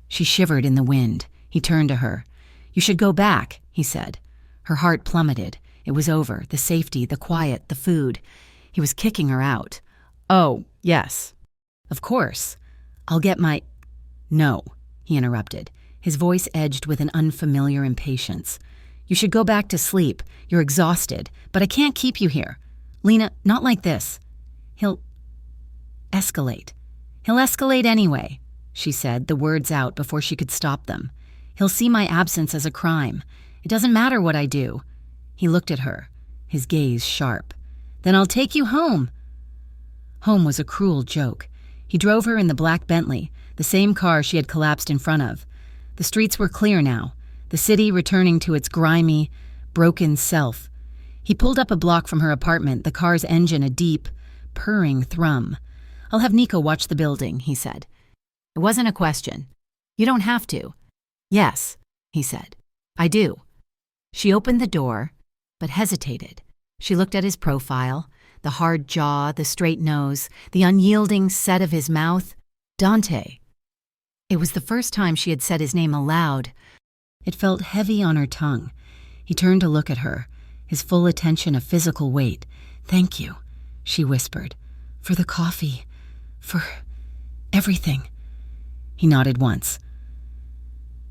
S1: She shivered in the wind. He turned to her. "You should go back," he said. Her heart plummeted. It was over, the safety, the quiet, the food. He was kicking her out. "Oh, yes. Of course. I'll get my—" "No," he interrupted, his voice edged with an unfamiliar impatience. "You should go back to sleep. You're exhausted, but I can't keep you here. Lena, not like this. He'll escalate. He'll escalate anyway," she said, the words out before she could stop them. "He'll see my absence as a crime. It doesn't matter what I do." He looked at her, his gaze sharp. "Then I'll take you home." Home was a cruel joke. He drove her in the black Bentley, the same car she had collapsed in front of. The streets were clear now, the city returning to its grimy, broken self. He pulled up a block from her apartment, the car's engine a deep, purring thrum. "I'll have Nico watch the building," he said. It wasn't a question. "You don't have to." "Yes," he said. "I do." She opened the door, but hesitated. She looked at his profile, the hard jaw, the straight nose, the unyielding set of his mouth. Dante. It was the first time she had said his name aloud. It felt heavy on her tongue. He turned to look at her, his full attention a physical weight. "Thank you," she whispered. "For the coffee. For everything." He nodded once.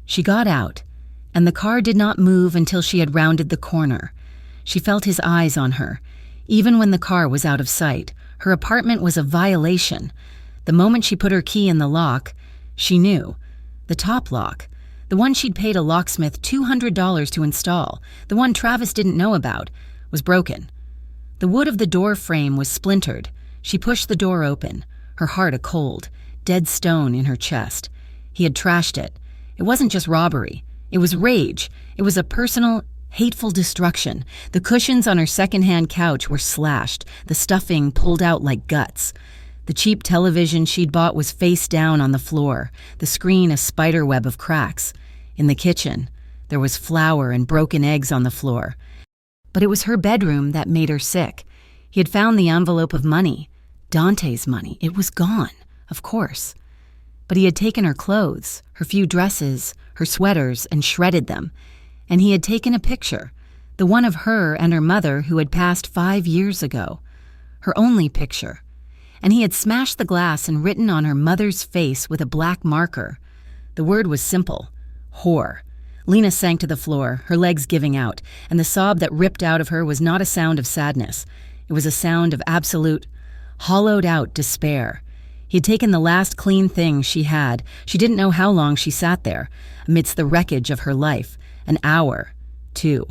S1: She got out, and the car did not move until she had rounded the corner. She felt his eyes on her. Even when the car was out of sight, her apartment was a violation. The moment she put her key in the lock, she knew. The top lock, the one she'd paid a locksmith $200 to install, the one Travis didn't know about, was broken. The wood of the door frame was splintered. She pushed the door open, her heart a cold, dead stone in her chest. He had trashed it. It wasn't just robbery. It was rage. It was a personal, hateful destruction. The cushions on her second-hand couch were slashed, the stuffing pulled out like guts. The cheap television she'd bought was face down on the floor, the screen a spiderweb of cracks. In the kitchen, there was flour and broken eggs on the floor. But it was her bedroom that made her sick. He had found the envelope of money. Dante's money. It was gone, of course. But he had taken her clothes, her few dresses, her sweaters, and shredded them. And he had taken a picture, the one of her and her mother who had passed 5 years ago. Her only picture. And he had smashed the glass and written on her mother's face with a black marker. The word was simple: whore. Lena sank to the floor, her legs giving out, and the sob that ripped out of her was not a sound of sadness. It was a sound of absolute, hollowed-out despair. He had taken the last clean thing she had. She didn't know how long she sat there, amidst the wreckage of her life. An hour, 2.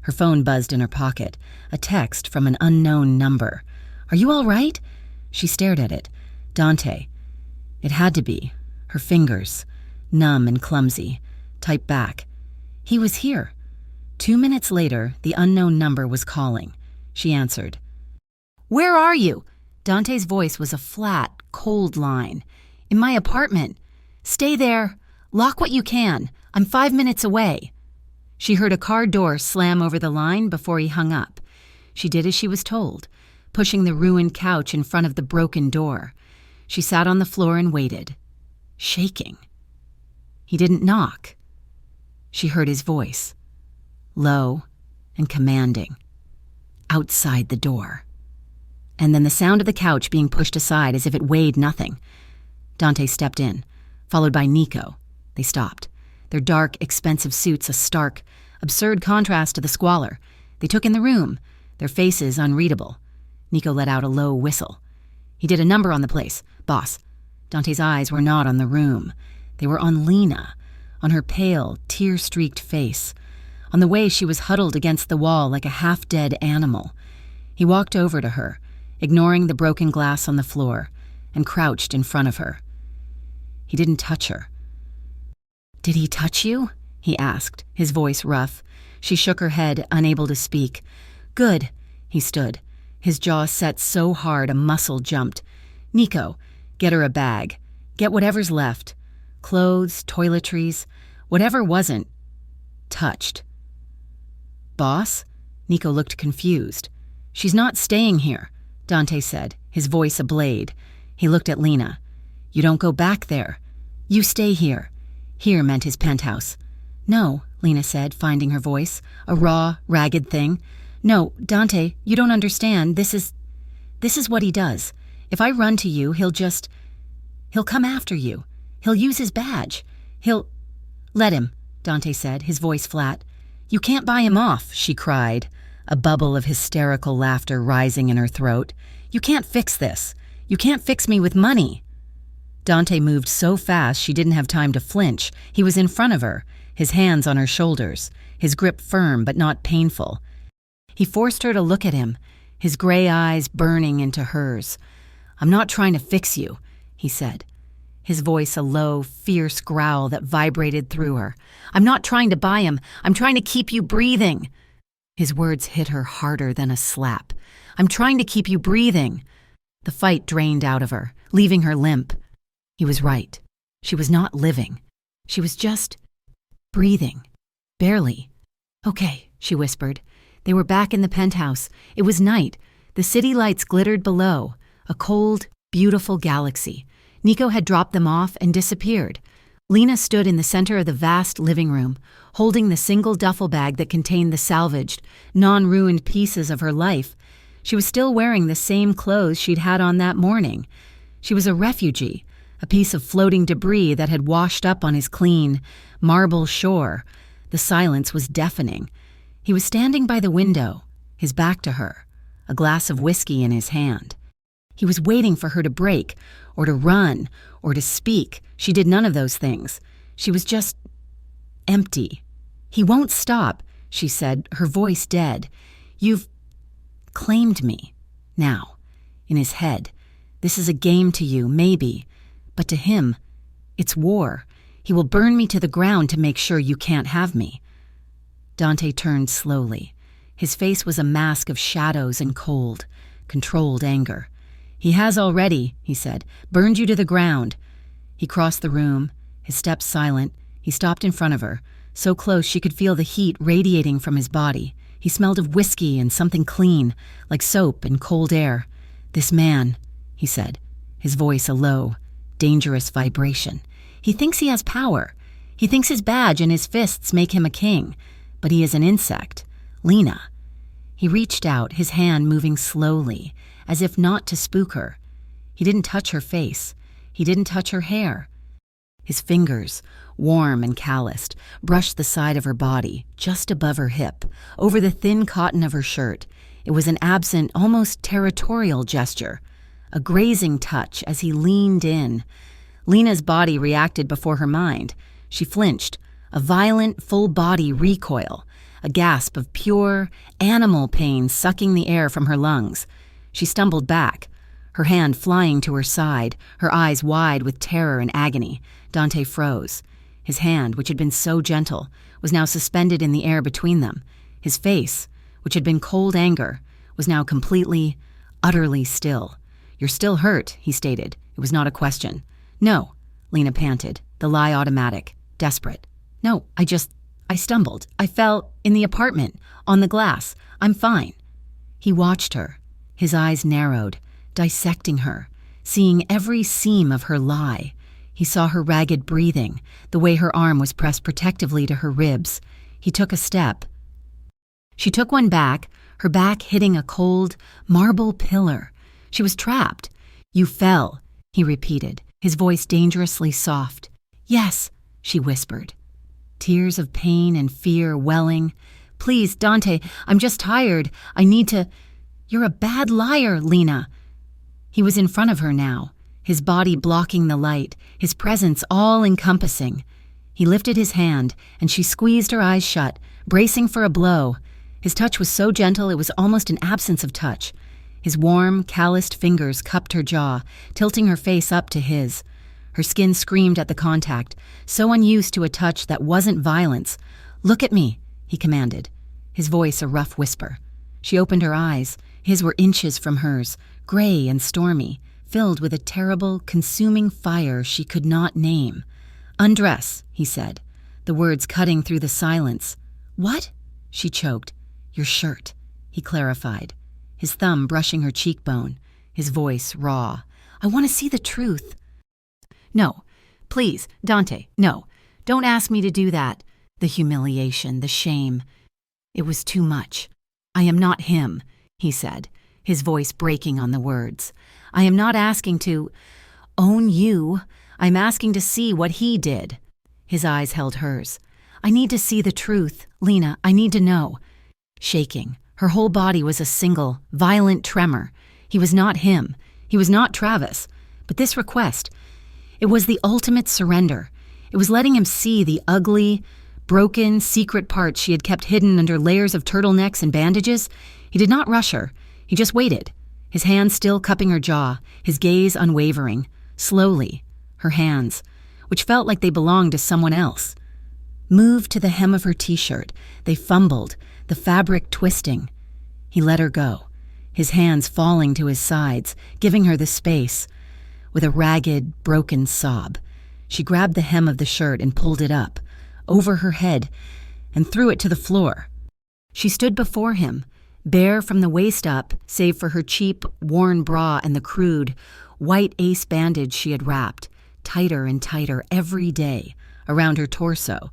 S1: Her phone buzzed in her pocket. A text from an unknown number. "Are you all right?" She stared at it. Dante. It had to be. Her fingers, numb and clumsy, typed back. He was here. 2 minutes later, the unknown number was calling. She answered. "Where are you?" Dante's voice was a flat, cold line. "In my apartment. Stay there. Lock what you can. I'm 5 minutes away." She heard a car door slam over the line before he hung up. She did as she was told, pushing the ruined couch in front of the broken door. She sat on the floor and waited, shaking. He didn't knock. She heard his voice, low and commanding, outside the door. And then the sound of the couch being pushed aside as if it weighed nothing. Dante stepped in, followed by Nico. They stopped, their dark, expensive suits a stark, absurd contrast to the squalor. They took in the room, their faces unreadable. Nico let out a low whistle. He did a number on the place. "Boss." Dante's eyes were not on the room. They were on Lena, on her pale, tear-streaked face, on the way she was huddled against the wall like a half-dead animal. He walked over to her, ignoring the broken glass on the floor, and crouched in front of her. He didn't touch her. "Did he touch you?" he asked, his voice rough. She shook her head, unable to speak. "Good." He stood, his jaw set so hard a muscle jumped. "Nico, get her a bag. Get whatever's left. Clothes, toiletries, whatever wasn't touched." "Boss?" Nico looked confused. "She's not staying here," Dante said, his voice a blade. He looked at Lena. "You don't go back there. You stay here." Here meant his penthouse. "No," Lena said, finding her voice, a raw, ragged thing. "No, Dante, you don't understand. This is what he does. If I run to you, he'll come after you. He'll use his badge. Let him," Dante said, his voice flat. "You can't buy him off," she cried, a bubble of hysterical laughter rising in her throat. "You can't fix this. You can't fix me with money." Dante moved so fast she didn't have time to flinch. He was in front of her, his hands on her shoulders, his grip firm but not painful. He forced her to look at him, his gray eyes burning into hers. "I'm not trying to fix you," he said, his voice a low, fierce growl that vibrated through her. "I'm not trying to buy him. I'm trying to keep you breathing." His words hit her harder than a slap. "I'm trying to keep you breathing." The fight drained out of her, leaving her limp. He was right. She was not living. She was just breathing. Barely. "Okay," she whispered. They were back in the penthouse. It was night. The city lights glittered below, a cold, beautiful galaxy. Nico had dropped them off and disappeared. Lena stood in the center of the vast living room, holding the single duffel bag that contained the salvaged, non-ruined pieces of her life. She was still wearing the same clothes she'd had on that morning. She was a refugee, a piece of floating debris that had washed up on his clean, marble shore. The silence was deafening. He was standing by the window, his back to her, a glass of whiskey in his hand. He was waiting for her to break, or to run, or to speak. She did none of those things. She was just empty. "He won't stop," she said, her voice dead. "You've claimed me. Now." In his head, "This is a game to you, maybe. But to him, it's war. He will burn me to the ground to make sure you can't have me." Dante turned slowly. His face was a mask of shadows and cold, controlled anger. "He has already," he said, "burned you to the ground." He crossed the room, his steps silent. He stopped in front of her, so close she could feel the heat radiating from his body. He smelled of whiskey and something clean, like soap and cold air. "This man," he said, his voice a low, dangerous vibration. "He thinks he has power. He thinks his badge and his fists make him a king. But he is an insect. Lena." He reached out, his hand moving slowly, as if not to spook her. He didn't touch her face. He didn't touch her hair. His fingers, warm and calloused, brushed the side of her body, just above her hip, over the thin cotton of her shirt. It was an absent, almost territorial gesture, a grazing touch as he leaned in. Lena's body reacted before her mind. She flinched, a violent, full-body recoil, a gasp of pure, animal pain sucking the air from her lungs. She stumbled back, her hand flying to her side, her eyes wide with terror and agony. Dante froze. His hand, which had been so gentle, was now suspended in the air between them. His face, which had been cold anger, was now completely, utterly still. "You're still hurt," he stated. It was not a question. "No," Lena panted, the lie automatic, desperate. "No, I stumbled. I fell in the apartment, on the glass. I'm fine." He watched her. His eyes narrowed, dissecting her, seeing every seam of her lie. He saw her ragged breathing, the way her arm was pressed protectively to her ribs. He took a step. She took one back, her back hitting a cold, marble pillar. She was trapped. "You fell," he repeated, his voice dangerously soft. "Yes," she whispered, tears of pain and fear welling. "Please, Dante, I'm just tired. I need to—" "You're a bad liar, Lena." He was in front of her now, his body blocking the light, his presence all-encompassing. He lifted his hand, and she squeezed her eyes shut, bracing for a blow. His touch was so gentle it was almost an absence of touch. His warm, calloused fingers cupped her jaw, tilting her face up to his. Her skin screamed at the contact, so unused to a touch that wasn't violence. "Look at me," he commanded, his voice a rough whisper. She opened her eyes. His were inches from hers, gray and stormy, filled with a terrible, consuming fire she could not name. "Undress," he said, the words cutting through the silence. "What?" she choked. "Your shirt," he clarified, his thumb brushing her cheekbone, his voice raw. "I want to see the truth." "No, please, Dante, no. Don't ask me to do that." The humiliation, the shame. It was too much. "I am not him," he said, his voice breaking on the words. "I am not asking to own you. I'm asking to see what he did." His eyes held hers. "I need to see the truth, Lena. I need to know." Shaking, her whole body was a single, violent tremor. He was not him. He was not Travis. But this request, it was the ultimate surrender. It was letting him see the ugly, broken, secret parts she had kept hidden under layers of turtlenecks and bandages. He did not rush her. He just waited, his hands still cupping her jaw, his gaze unwavering. Slowly, her hands, which felt like they belonged to someone else, moved to the hem of her t-shirt. They fumbled, the fabric twisting. He let her go, his hands falling to his sides, giving her the space. With a ragged, broken sob, she grabbed the hem of the shirt and pulled it up, over her head, and threw it to the floor. She stood before him, bare from the waist up, save for her cheap, worn bra and the crude, white ace bandage she had wrapped, tighter and tighter every day, around her torso.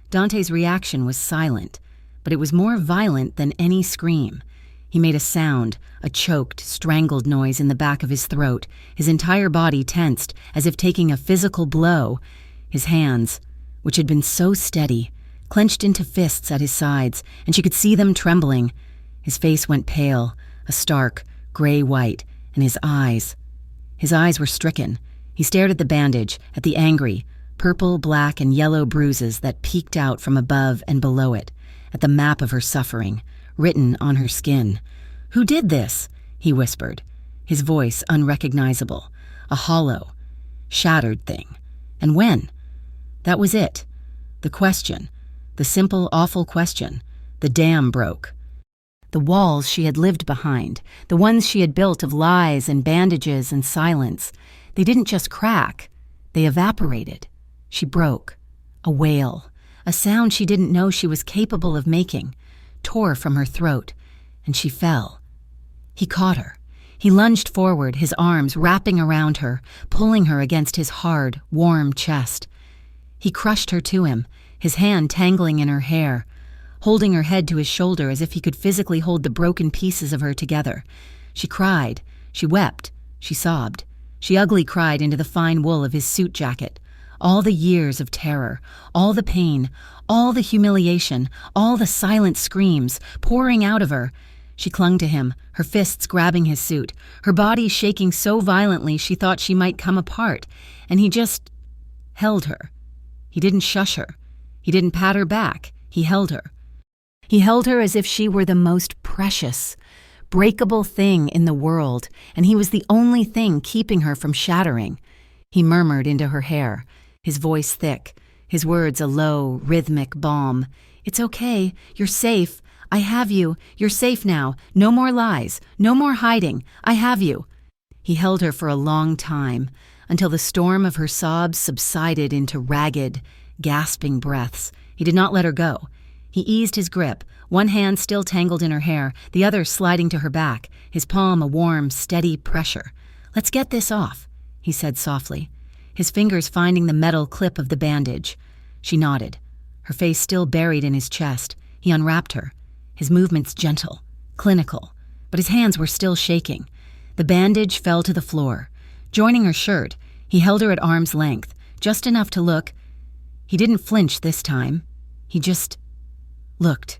S1: Dante's reaction was silent, but it was more violent than any scream. He made a sound, a choked, strangled noise in the back of his throat, his entire body tensed, as if taking a physical blow. His hands, which had been so steady, clenched into fists at his sides, and she could see them trembling. His face went pale, a stark, gray-white, and his eyes were stricken. He stared at the bandage, at the angry, purple, black, and yellow bruises that peeked out from above and below it, at the map of her suffering, written on her skin. "Who did this?" he whispered, his voice unrecognizable, a hollow, shattered thing. And when? That was it. The question. The simple, awful question. The dam broke. The walls she had lived behind, the ones she had built of lies and bandages and silence, they didn't just crack, they evaporated. She broke. A wail, a sound she didn't know she was capable of making, tore from her throat, and she fell. He caught her. He lunged forward, his arms wrapping around her, pulling her against his hard, warm chest. He crushed her to him, his hand tangling in her hair, holding her head to his shoulder as if he could physically hold the broken pieces of her together. She cried, she wept, she sobbed. She ugly cried into the fine wool of his suit jacket. All the years of terror, all the pain, all the humiliation, all the silent screams pouring out of her. She clung to him, her fists grabbing his suit, her body shaking so violently she thought she might come apart, and he just held her. He didn't shush her. He didn't pat her back. He held her. He held her as if she were the most precious, breakable thing in the world, and he was the only thing keeping her from shattering. He murmured into her hair, his voice thick, his words a low, rhythmic balm. "It's okay. You're safe. I have you. You're safe now. No more lies. No more hiding. I have you." He held her for a long time, until the storm of her sobs subsided into ragged, gasping breaths. He did not let her go. He eased his grip, one hand still tangled in her hair, the other sliding to her back, his palm a warm, steady pressure. "Let's get this off," he said softly, his fingers finding the metal clip of the bandage. She nodded, her face still buried in his chest. He unwrapped her, his movements gentle, clinical, but his hands were still shaking. The bandage fell to the floor. Joining her shirt, he held her at arm's length, just enough to look. He didn't flinch this time. He just looked.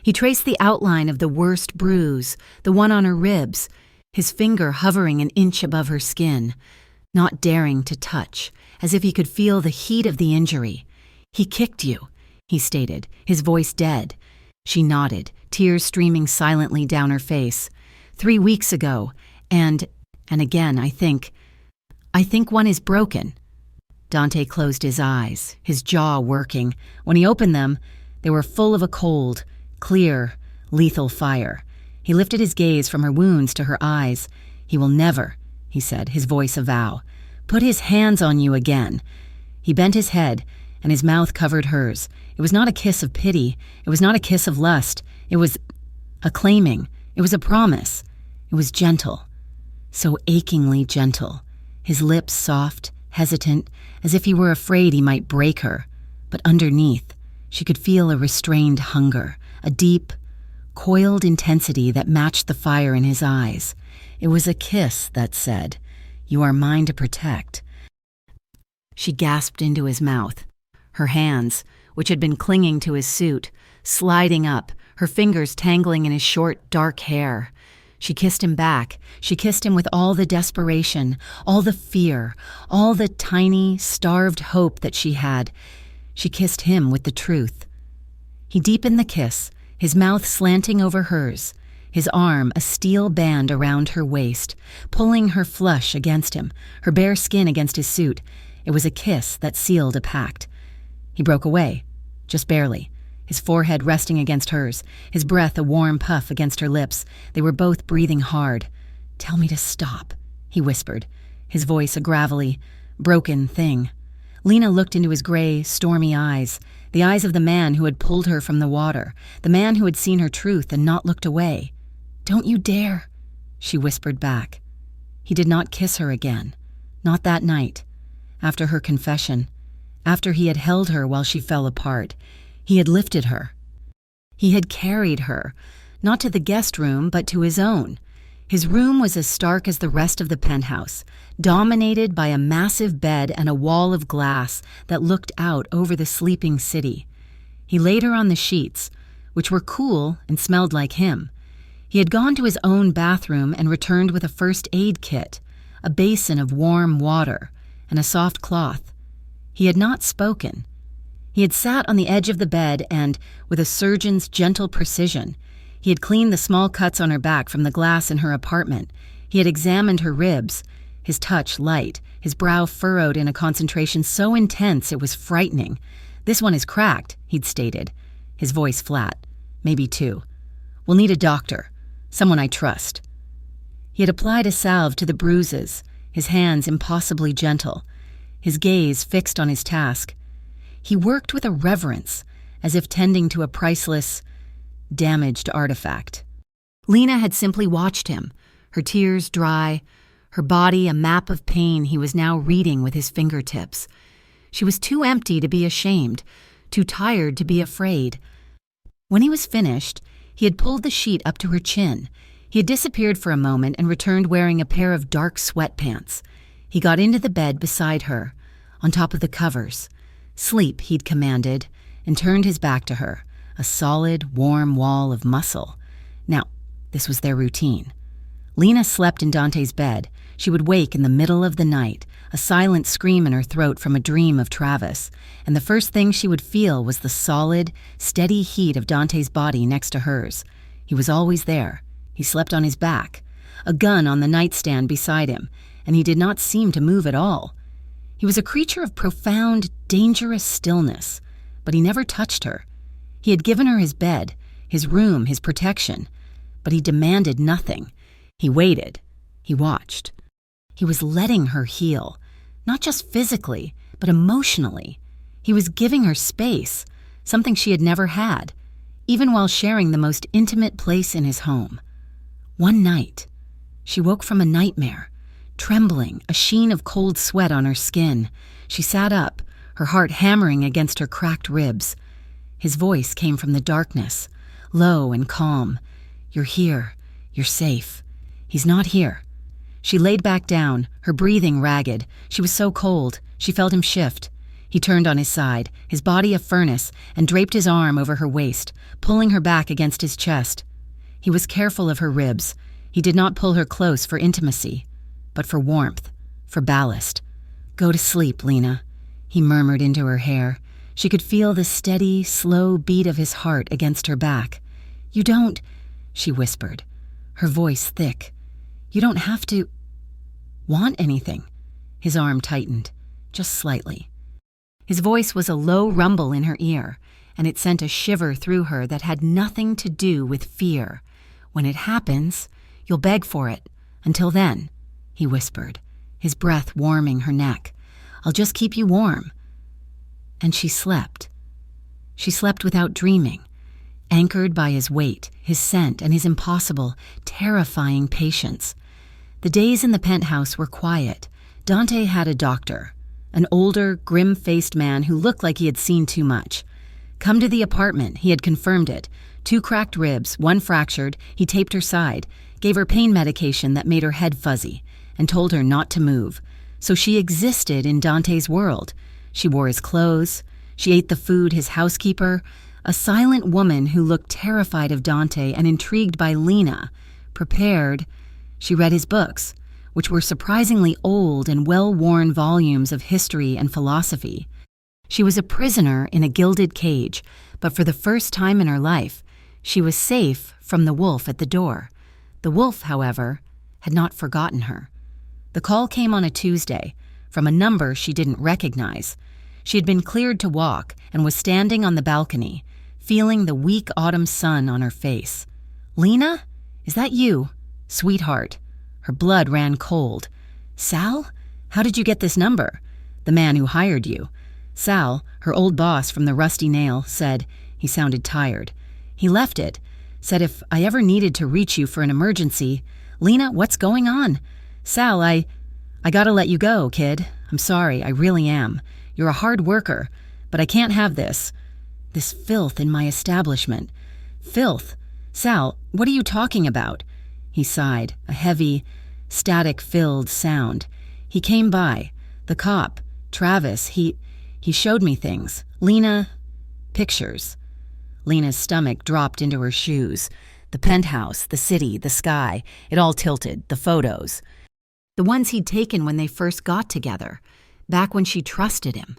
S1: He traced the outline of the worst bruise, the one on her ribs, his finger hovering an inch above her skin, not daring to touch, as if he could feel the heat of the injury. "He kicked you," he stated, his voice dead. She nodded, tears streaming silently down her face. "3 weeks ago, and again, I think one is broken." Dante closed his eyes, his jaw working. When he opened them, they were full of a cold, clear, lethal fire. He lifted his gaze from her wounds to her eyes. "He will never," he said, his voice a vow, "put his hands on you again." He bent his head, and his mouth covered hers. It was not a kiss of pity. It was not a kiss of lust. It was a claiming. It was a promise. It was gentle, so achingly gentle, his lips soft, hesitant, as if he were afraid he might break her. But underneath, she could feel a restrained hunger, a deep, coiled intensity that matched the fire in his eyes. It was a kiss that said, "You are mine to protect." She gasped into his mouth, her hands, which had been clinging to his suit, sliding up, her fingers tangling in his short, dark hair. She kissed him back. She kissed him with all the desperation, all the fear, all the tiny, starved hope that she had. She kissed him with the truth. He deepened the kiss, his mouth slanting over hers, his arm a steel band around her waist, pulling her flush against him, her bare skin against his suit. It was a kiss that sealed a pact. He broke away, just barely, his forehead resting against hers, his breath a warm puff against her lips. They were both breathing hard. "Tell me to stop," he whispered, his voice a gravelly, broken thing. Lena looked into his gray, stormy eyes, the eyes of the man who had pulled her from the water, the man who had seen her truth and not looked away. "Don't you dare," she whispered back. He did not kiss her again. Not that night. After her confession, after he had held her while she fell apart, he had lifted her. He had carried her, not to the guest room, but to his own. His room was as stark as the rest of the penthouse, dominated by a massive bed and a wall of glass that looked out over the sleeping city. He laid her on the sheets, which were cool and smelled like him. He had gone to his own bathroom and returned with a first aid kit, a basin of warm water, and a soft cloth. He had not spoken. He had sat on the edge of the bed and, with a surgeon's gentle precision, he had cleaned the small cuts on her back from the glass in her apartment. He had examined her ribs, his touch light, his brow furrowed in a concentration so intense it was frightening. "This one is cracked," he'd stated, his voice flat. "Maybe two. We'll need a doctor, someone I trust." He had applied a salve to the bruises, his hands impossibly gentle, his gaze fixed on his task. He worked with a reverence, as if tending to a priceless, damaged artifact. Lena had simply watched him, her tears dry, her body a map of pain he was now reading with his fingertips. She was too empty to be ashamed, too tired to be afraid. When he was finished, he had pulled the sheet up to her chin. He had disappeared for a moment and returned wearing a pair of dark sweatpants. He got into the bed beside her, on top of the covers. "Sleep," he'd commanded, and turned his back to her, a solid, warm wall of muscle. Now, this was their routine. Lena slept in Dante's bed. She would wake in the middle of the night, a silent scream in her throat from a dream of Travis, and the first thing she would feel was the solid, steady heat of Dante's body next to hers. He was always there. He slept on his back, a gun on the nightstand beside him, and he did not seem to move at all. He was a creature of profound, dangerous stillness, but he never touched her. He had given her his bed, his room, his protection, but he demanded nothing. He waited. He watched. He was letting her heal, not just physically, but emotionally. He was giving her space, something she had never had, even while sharing the most intimate place in his home. One night, she woke from a nightmare, trembling, a sheen of cold sweat on her skin. She sat up, her heart hammering against her cracked ribs. His voice came from the darkness, low and calm. "You're here. You're safe." "He's not here." She laid back down, her breathing ragged. She was so cold. She felt him shift. He turned on his side, his body a furnace, and draped his arm over her waist, pulling her back against his chest. He was careful of her ribs. He did not pull her close for intimacy, but for warmth, for ballast. "Go to sleep, Lena," he murmured into her hair. She could feel the steady, slow beat of his heart against her back. "You don't," she whispered, her voice thick. "You don't have to want anything." His arm tightened, just slightly. His voice was a low rumble in her ear, and it sent a shiver through her that had nothing to do with fear. "When it happens, you'll beg for it. Until then," he whispered, his breath warming her neck, "I'll just keep you warm." And she slept. She slept without dreaming, anchored by his weight, his scent, and his impossible, terrifying patience. The days in the penthouse were quiet. Dante had a doctor, an older, grim-faced man who looked like he had seen too much. Come to the apartment, he had confirmed it. 2 cracked ribs, 1 fractured. He taped her side, gave her pain medication that made her head fuzzy, and told her not to move. So she existed in Dante's world. She wore his clothes. She ate the food his housekeeper, a silent woman who looked terrified of Dante and intrigued by Lena, prepared. She read his books, which were surprisingly old and well-worn volumes of history and philosophy. She was a prisoner in a gilded cage, but for the first time in her life, she was safe from the wolf at the door. The wolf, however, had not forgotten her. The call came on a Tuesday, from a number she didn't recognize. She had been cleared to walk and was standing on the balcony, feeling the weak autumn sun on her face. "Lena? Is that you? Sweetheart." Her blood ran cold. "Sal? How did you get this number?" "The man who hired you." Sal, her old boss from the Rusty Nail, said. He sounded tired. "He left it. Said if I ever needed to reach you for an emergency." "Lena, what's going on?" Sal, I gotta let you go, kid. I'm sorry, I really am. You're a hard worker, but I can't have this filth in my establishment. Filth? Sal, what are you talking about? He sighed, a heavy, static-filled sound. He came by. The cop, Travis, he showed me things. Lena, pictures. Lena's stomach dropped into her shoes. The penthouse, the city, the sky, it all tilted, the photos. The ones he'd taken when they first got together, back when she trusted him,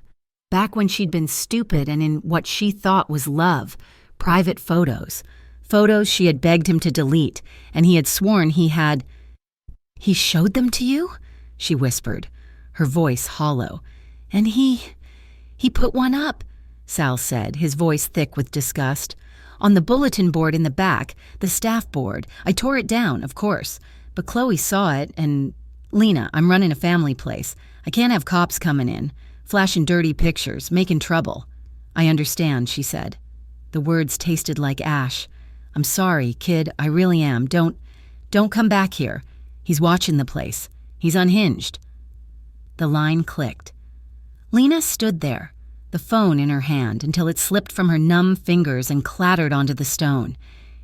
S1: back when she'd been stupid and in what she thought was love, private photos. Photos she had begged him to delete, and he had sworn he had. He showed them to you? She whispered, her voice hollow. And he put one up, Sal said, his voice thick with disgust. On the bulletin board in the back, the staff board. I tore it down, of course. But Chloe saw it, and Lena, I'm running a family place. I can't have cops coming in, flashing dirty pictures, making trouble. I understand, she said. The words tasted like ash. I'm sorry, kid, I really am. Don't come back here. He's watching the place. He's unhinged. The line clicked. Lena stood there, the phone in her hand, until it slipped from her numb fingers and clattered onto the stone.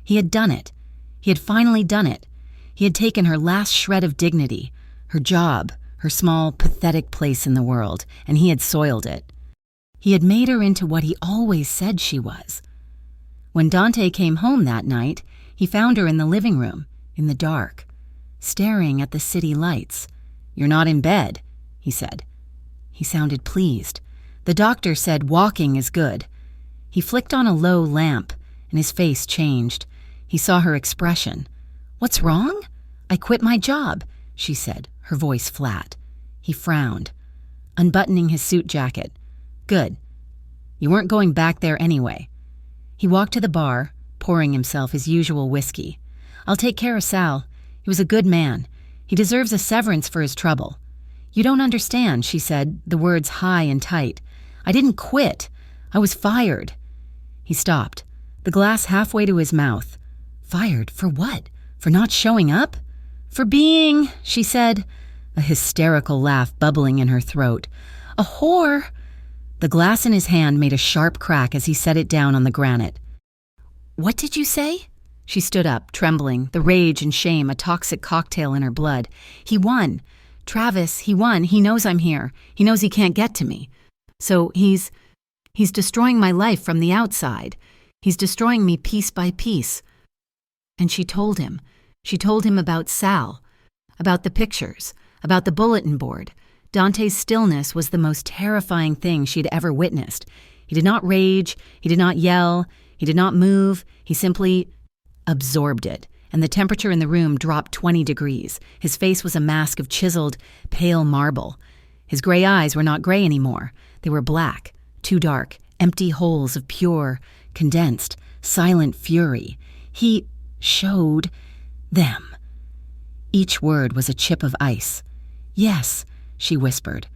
S1: He had done it. He had finally done it. He had taken her last shred of dignity, her job, her small, pathetic place in the world, and he had soiled it. He had made her into what he always said she was. When Dante came home that night, he found her in the living room, in the dark, staring at the city lights. You're not in bed, he said. He sounded pleased. The doctor said walking is good. He flicked on a low lamp, and his face changed. He saw her expression. What's wrong? I quit my job, she said, her voice flat. He frowned, unbuttoning his suit jacket. Good. You weren't going back there anyway. He walked to the bar, pouring himself his usual whiskey. I'll take care of Sal. He was a good man. He deserves a severance for his trouble. You don't understand, she said, the words high and tight. I didn't quit. I was fired. He stopped, the glass halfway to his mouth. Fired for what? For not showing up? For being, she said, a hysterical laugh bubbling in her throat. A whore. The glass in his hand made a sharp crack as he set it down on the granite. What did you say? She stood up, trembling, the rage and shame a toxic cocktail in her blood. He won. Travis, he won. He knows I'm here. He knows he can't get to me. So he's destroying my life from the outside. He's destroying me piece by piece. And she told him. She told him about Sal, about the pictures, about the bulletin board. Dante's stillness was the most terrifying thing she'd ever witnessed. He did not rage, he did not yell, he did not move, he simply absorbed it, and the temperature in the room dropped 20 degrees. His face was a mask of chiseled, pale marble. His gray eyes were not gray anymore. They were black, too dark, empty holes of pure, condensed, silent fury. He showed them. Each word was a chip of ice. Yes, she whispered,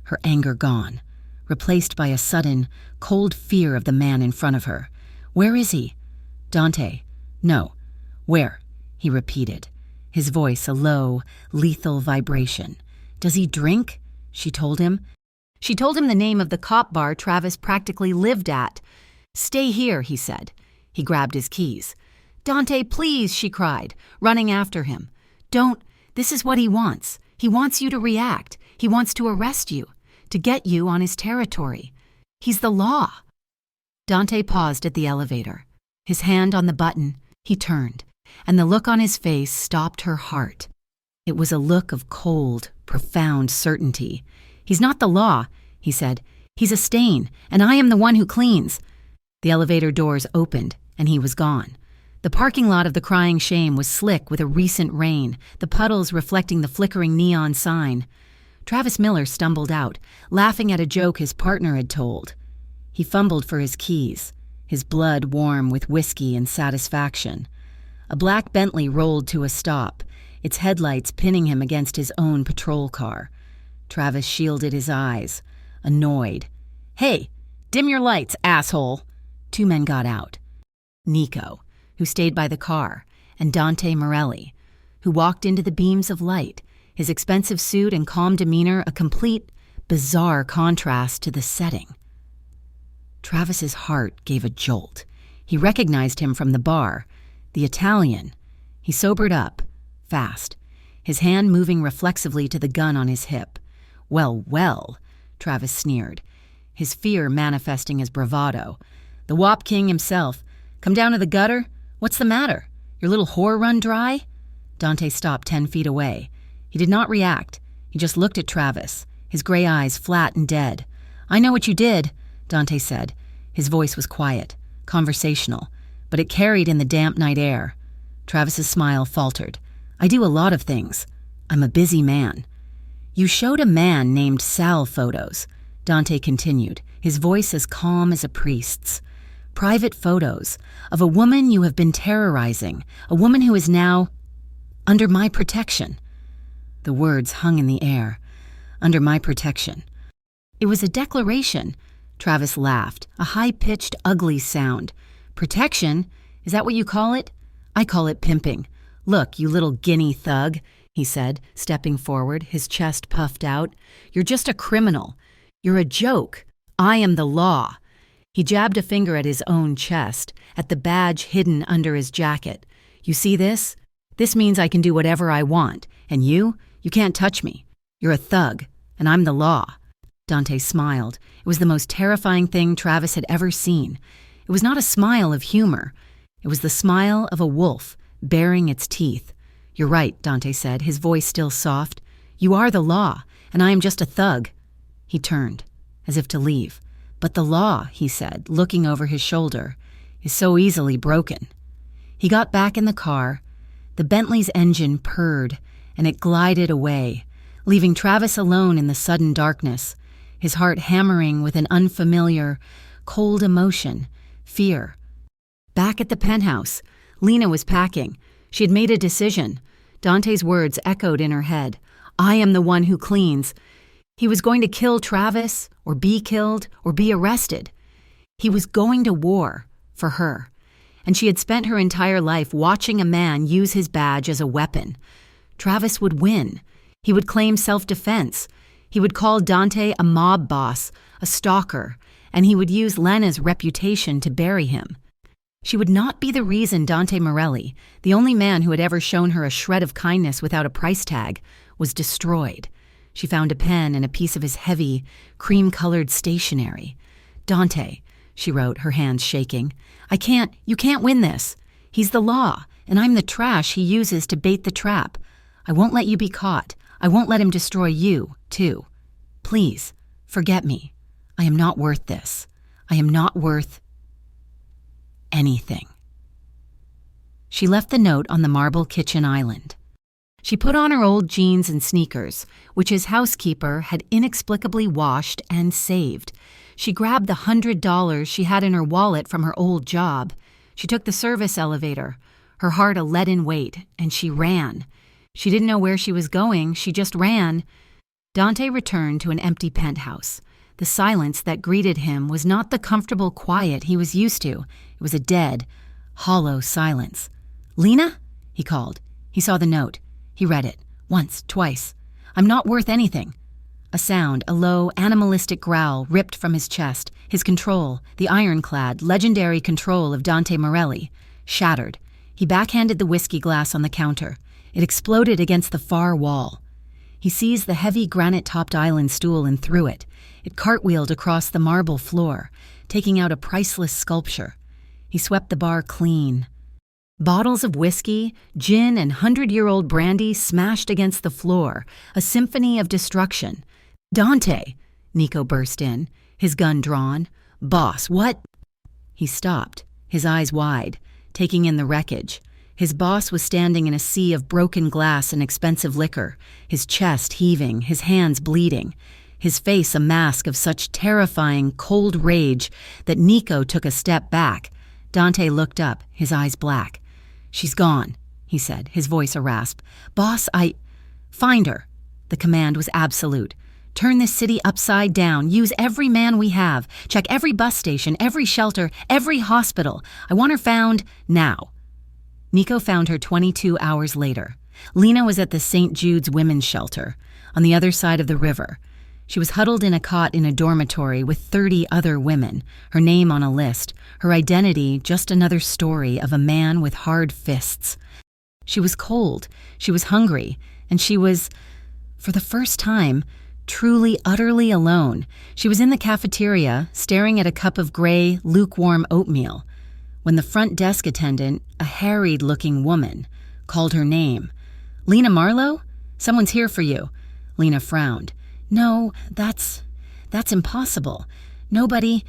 S1: her anger gone, replaced by a sudden, cold fear of the man in front of her. Where is he? Dante. No. Where? He repeated, his voice a low, lethal vibration. Does he drink? She told him. She told him the name of the cop bar Travis practically lived at. Stay here, he said. He grabbed his keys. Dante, please, she cried, running after him. Don't. This is what he wants. He wants you to react. He wants to arrest you, to get you on his territory. He's the law. Dante paused at the elevator. His hand on the button, he turned, and the look on his face stopped her heart. It was a look of cold, profound certainty. He's not the law, he said. He's a stain, and I am the one who cleans. The elevator doors opened, and he was gone. The parking lot of the Crying Shame was slick with a recent rain, the puddles reflecting the flickering neon sign. Travis Miller stumbled out, laughing at a joke his partner had told. He fumbled for his keys, his blood warm with whiskey and satisfaction. A black Bentley rolled to a stop, its headlights pinning him against his own patrol car. Travis shielded his eyes, annoyed. Hey, dim your lights, asshole! 2 men got out. Nico, who stayed by the car, and Dante Morelli, who walked into the beams of light, his expensive suit and calm demeanor a complete, bizarre contrast to the setting. Travis's heart gave a jolt. He recognized him from the bar, the Italian. He sobered up, fast, his hand moving reflexively to the gun on his hip. Well, well, Travis sneered, his fear manifesting as bravado. The Wop King himself. Come down to the gutter? What's the matter? Your little whore run dry? Dante stopped 10 feet away. He did not react. He just looked at Travis, his gray eyes flat and dead. I know what you did, Dante said. His voice was quiet, conversational, but it carried in the damp night air. Travis's smile faltered. I do a lot of things. I'm a busy man. You showed a man named Sal photos, Dante continued, his voice as calm as a priest's. Private photos of a woman you have been terrorizing, a woman who is now under my protection. The words hung in the air. Under my protection. It was a declaration. Travis laughed, a high-pitched, ugly sound. Protection? Is that what you call it? I call it pimping. Look, you little guinea thug, he said, stepping forward, his chest puffed out. You're just a criminal. You're a joke. I am the law. He jabbed a finger at his own chest, at the badge hidden under his jacket. You see this? This means I can do whatever I want. And you can't touch me. You're a thug, and I'm the law. Dante smiled. It was the most terrifying thing Travis had ever seen. It was not a smile of humor. It was the smile of a wolf, baring its teeth. You're right, Dante said, his voice still soft. You are the law, and I am just a thug. He turned, as if to leave. But the law, he said, looking over his shoulder, is so easily broken. He got back in the car. The Bentley's engine purred, and it glided away, leaving Travis alone in the sudden darkness, his heart hammering with an unfamiliar, cold emotion, fear. Back at the penthouse, Lena was packing. She had made a decision. Dante's words echoed in her head. I am the one who cleans. He was going to kill Travis, or be killed, or be arrested. He was going to war for her. And she had spent her entire life watching a man use his badge as a weapon. Travis would win. He would claim self-defense. He would call Dante a mob boss, a stalker, and he would use Lena's reputation to bury him. She would not be the reason Dante Morelli, the only man who had ever shown her a shred of kindness without a price tag, was destroyed. She found a pen and a piece of his heavy, cream-colored stationery. Dante, she wrote, her hands shaking. You can't win this. He's the law, and I'm the trash he uses to bait the trap. I won't let you be caught. I won't let him destroy you, too. Please, forget me. I am not worth this. I am not worth anything. She left the note on the marble kitchen island. She put on her old jeans and sneakers, which his housekeeper had inexplicably washed and saved. She grabbed the $100 she had in her wallet from her old job. She took the service elevator, her heart a leaden weight, and she ran. She didn't know where she was going, she just ran. Dante returned to an empty penthouse. The silence that greeted him was not the comfortable quiet he was used to. It was a dead, hollow silence. Lena? He called. He saw the note. He read it. Once, twice. I'm not worth anything. A sound, a low, animalistic growl ripped from his chest. His control, the ironclad, legendary control of Dante Morelli, shattered. He backhanded the whiskey glass on the counter. It exploded against the far wall. He seized the heavy granite-topped island stool and threw it. It cartwheeled across the marble floor, taking out a priceless sculpture. He swept the bar clean. Bottles of whiskey, gin, and 100-year-old brandy smashed against the floor, a symphony of destruction. Dante! Nico burst in, his gun drawn. Boss, what? He stopped, his eyes wide, taking in the wreckage. His boss was standing in a sea of broken glass and expensive liquor, his chest heaving, his hands bleeding, his face a mask of such terrifying, cold rage that Nico took a step back. Dante looked up, his eyes black. She's gone, he said, his voice a rasp. Boss, Find her. The command was absolute. Turn this city upside down. Use every man we have. Check every bus station, every shelter, every hospital. I want her found now. Nico found her 22 hours later. Lena was at the St. Jude's Women's Shelter, on the other side of the river. She was huddled in a cot in a dormitory with 30 other women, her name on a list, her identity just another story of a man with hard fists. She was cold, she was hungry, and she was, for the first time, truly, utterly alone. She was in the cafeteria, staring at a cup of gray, lukewarm oatmeal, when the front desk attendant, a harried-looking woman, called her name. "Lena Marlowe? Someone's here for you." Lena frowned. "No, that's impossible. Nobody—"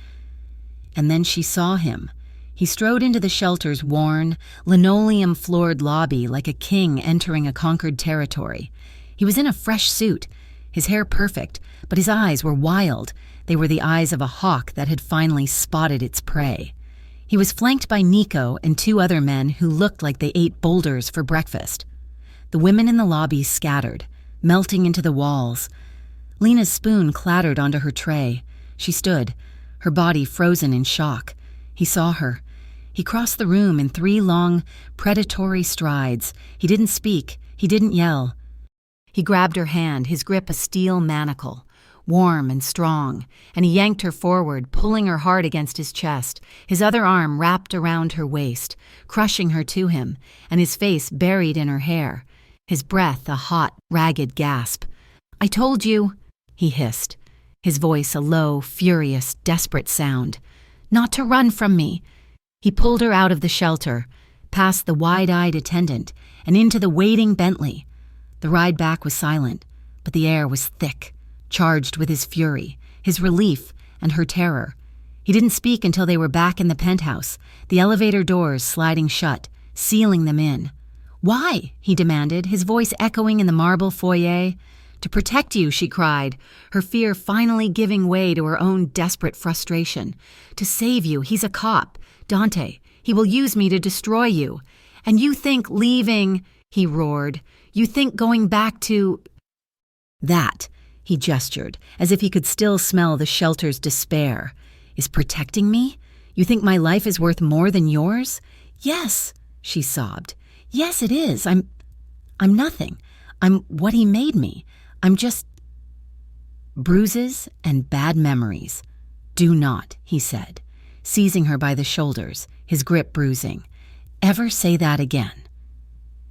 S1: And then she saw him. He strode into the shelter's worn, linoleum-floored lobby like a king entering a conquered territory. He was in a fresh suit, his hair perfect, but his eyes were wild. They were the eyes of a hawk that had finally spotted its prey. He was flanked by Nico and 2 other men who looked like they ate boulders for breakfast. The women in the lobby scattered, melting into the walls. Lena's spoon clattered onto her tray. She stood, her body frozen in shock. He saw her. He crossed the room in 3 long, predatory strides. He didn't speak. He didn't yell. He grabbed her hand, his grip a steel manacle, warm and strong, and he yanked her forward, pulling her hard against his chest, his other arm wrapped around her waist, crushing her to him, and his face buried in her hair, his breath a hot, ragged gasp. "I told you," he hissed, his voice a low, furious, desperate sound, "not to run from me." He pulled her out of the shelter, past the wide-eyed attendant, and into the waiting Bentley. The ride back was silent, but the air was thick, charged with his fury, his relief, and her terror. He didn't speak until they were back in the penthouse, the elevator doors sliding shut, sealing them in. "Why?" he demanded, his voice echoing in the marble foyer. "To protect you," she cried, her fear finally giving way to her own desperate frustration. "To save you. He's a cop. Dante. He will use me to destroy you. And you think leaving," he roared, "you think going back to—" "That," he gestured, as if he could still smell the shelter's despair, "is protecting me? You think my life is worth more than yours?" "Yes," she sobbed. "Yes, it is. I'm nothing. I'm what he made me. I'm just—" "Bruises and bad memories. Do not," he said, seizing her by the shoulders, his grip bruising, "ever say that again."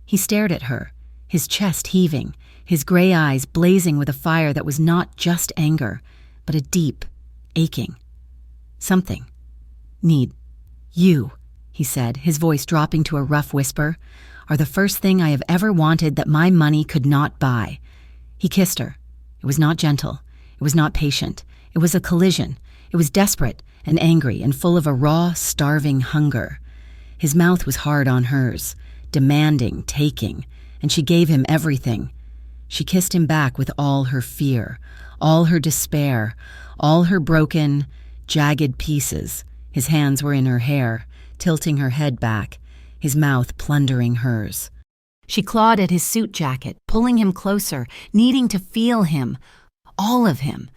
S1: He stared at her, his chest heaving, his gray eyes blazing with a fire that was not just anger, but a deep, aching. "Something. You," he said, his voice dropping to a rough whisper, "are the first thing I have ever wanted that my money could not buy." He kissed her. It was not gentle. It was not patient. It was a collision. It was desperate and angry and full of a raw, starving hunger. His mouth was hard on hers, demanding, taking, and she gave him everything. She kissed him back with all her fear, all her despair, all her broken, jagged pieces. His hands were in her hair, tilting her head back, his mouth plundering hers. She clawed at his suit jacket, pulling him closer, needing to feel him, all of him.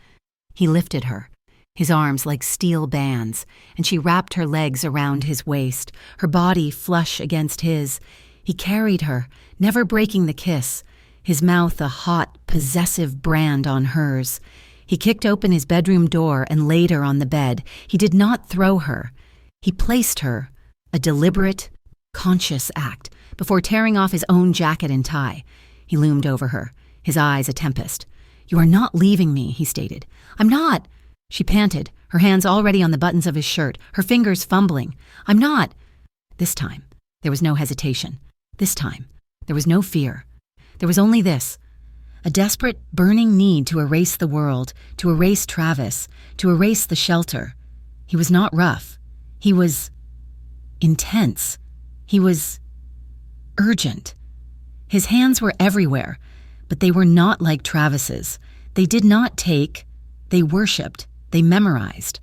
S1: He lifted her, his arms like steel bands, and she wrapped her legs around his waist, her body flush against his. He carried her, never breaking the kiss, his mouth a hot, possessive brand on hers. He kicked open his bedroom door and laid her on the bed. He did not throw her. He placed her, a deliberate, conscious act, before tearing off his own jacket and tie. He loomed over her, his eyes a tempest. "You are not leaving me," he stated. "I'm not." She panted, her hands already on the buttons of his shirt, her fingers fumbling. "I'm not." This time, there was no hesitation. This time, there was no fear. There was only this, a desperate, burning need to erase the world, to erase Travis, to erase the shelter. He was not rough. He was intense. He was urgent. His hands were everywhere, but they were not like Travis's. They did not take, they worshipped, they memorized.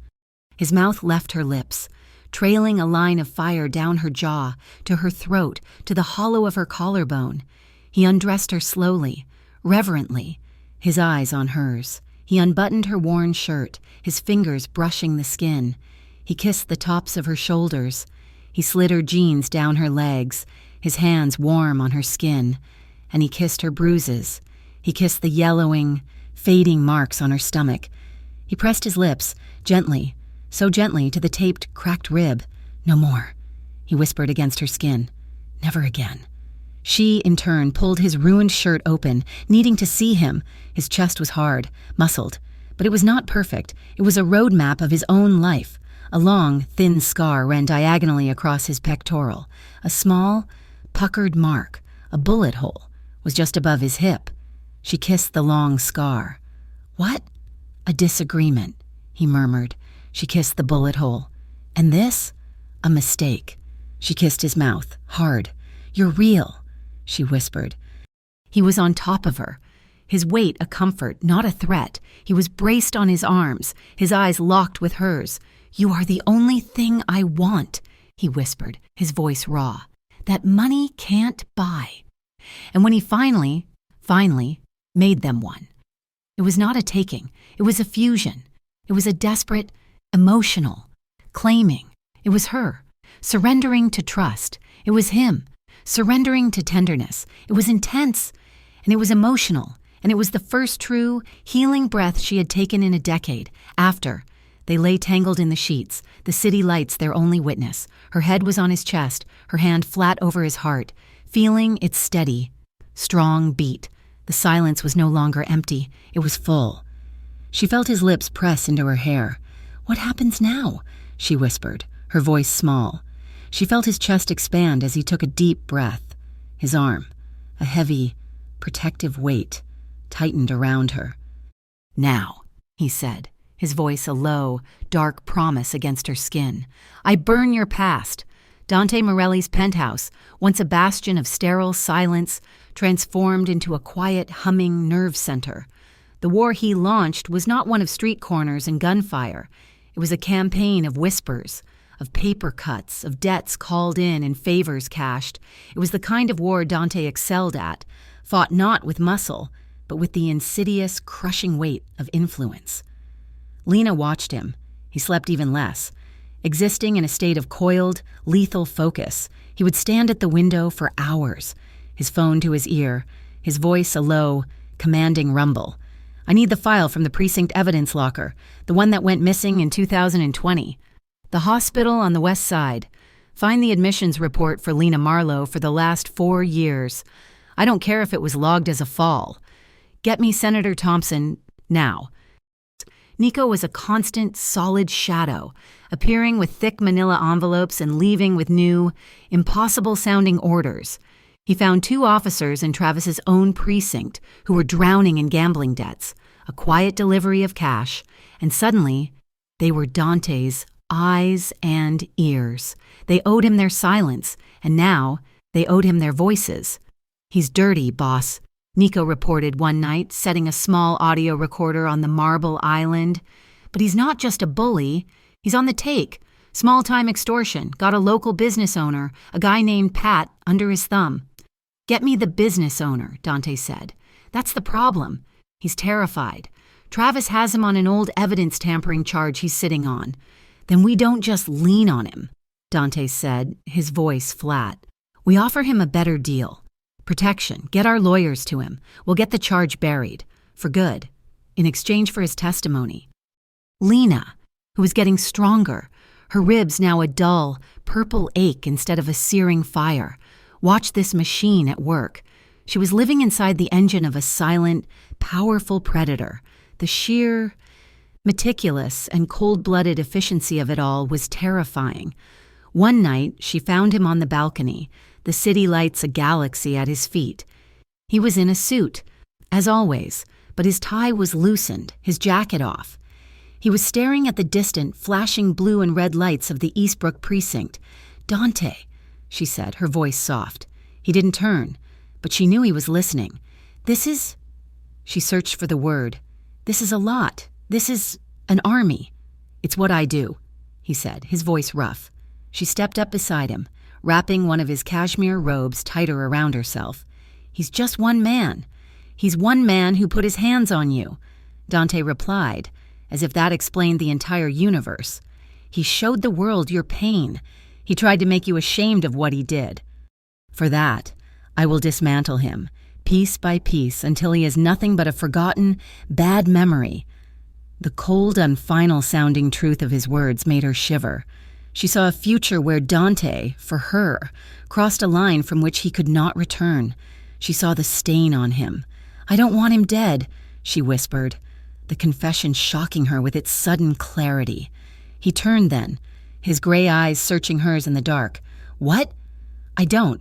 S1: His mouth left her lips, trailing a line of fire down her jaw, to her throat, to the hollow of her collarbone. He undressed her slowly, reverently, his eyes on hers. He unbuttoned her worn shirt, his fingers brushing the skin. He kissed the tops of her shoulders. He slid her jeans down her legs, his hands warm on her skin. and he kissed her bruises. He kissed the yellowing, fading marks on her stomach. He pressed his lips, gently, so gently, to the taped, cracked rib. "No more," he whispered against her skin. "Never again." She, in turn, pulled his ruined shirt open, needing to see him. His chest was hard, muscled, but it was not perfect. It was a road map of his own life. A long, thin scar ran diagonally across his pectoral. A small, puckered mark, a bullet hole, was just above his hip. She kissed the long scar. "What?" "A disagreement," he murmured. She kissed the bullet hole. "And this?" "A mistake." She kissed his mouth, hard. "You're real," she whispered. He was on top of her, his weight a comfort, not a threat. He was braced on his arms, his eyes locked with hers. "You are the only thing I want," he whispered, his voice raw. "That money can't buy." And when he finally made them one. It was not a taking, it was a fusion. It was a desperate, emotional, claiming. It was her, surrendering to trust. It was him, surrendering to tenderness. It was intense, and it was emotional, and it was the first true, healing breath she had taken in a decade. After, they lay tangled in the sheets, the city lights their only witness. Her head was on his chest, her hand flat over his heart, feeling its steady, strong beat. The silence was no longer empty, it was full. She felt his lips press into her hair. "What happens now?" she whispered, her voice small. She felt his chest expand as he took a deep breath. His arm, a heavy, protective weight, tightened around her. "Now," he said, his voice a low, dark promise against her skin. "I burn your past." Dante Morelli's penthouse, once a bastion of sterile silence, transformed into a quiet, humming nerve center. The war he launched was not one of street corners and gunfire. It was a campaign of whispers, of paper cuts, of debts called in and favors cashed. It was the kind of war Dante excelled at, fought not with muscle, but with the insidious, crushing weight of influence. Lena watched him. He slept even less. Existing in a state of coiled, lethal focus, he would stand at the window for hours, his phone to his ear, his voice a low, commanding rumble. "I need the file from the precinct evidence locker, the one that went missing in 2020. The hospital on the west side. Find the admissions report for Lena Marlowe for the last 4 years. I don't care if it was logged as a fall. Get me Senator Thompson now." Nico was a constant, solid shadow, appearing with thick manila envelopes and leaving with new, impossible-sounding orders. He found 2 officers in Travis's own precinct who were drowning in gambling debts, a quiet delivery of cash, and suddenly, they were Dante's eyes and ears. They owed him their silence, and now they owed him their voices. "He's dirty, boss," Nico reported one night, setting a small audio recorder on the marble island. "But he's not just a bully. He's on the take. Small-time extortion. Got a local business owner, a guy named Pat, under his thumb." "Get me the business owner," Dante said. "That's the problem. He's terrified. Travis has him on an old evidence tampering charge he's sitting on." "Then we don't just lean on him," Dante said, his voice flat. "We offer him a better deal. Protection. Get our lawyers to him. We'll get the charge buried. For good. In exchange for his testimony." Lena, who was getting stronger, her ribs now a dull, purple ache instead of a searing fire, watched this machine at work. She was living inside the engine of a silent, powerful predator. The sheer, meticulous, and cold-blooded efficiency of it all was terrifying. One night, she found him on the balcony, the city lights a galaxy at his feet. He was in a suit, as always, but his tie was loosened, his jacket off. He was staring at the distant, flashing blue and red lights of the Eastbrook precinct. "Dante," she said, her voice soft. He didn't turn, but she knew he was listening. "This is—" She searched for the word. "This is a lot. This is an army." "It's what I do," he said, his voice rough. She stepped up beside him, wrapping one of his cashmere robes tighter around herself. "He's just one man. He's one man who put his hands on you," Dante replied, as if that explained the entire universe. "He showed the world your pain. He tried to make you ashamed of what he did. For that, I will dismantle him, piece by piece, until he is nothing but a forgotten, bad memory. The cold and final-sounding truth of his words made her shiver. She saw a future where Dante, for her, crossed a line from which he could not return. She saw the stain on him. "I don't want him dead," she whispered, the confession shocking her with its sudden clarity. He turned then, his gray eyes searching hers in the dark. "What?" "I don't,"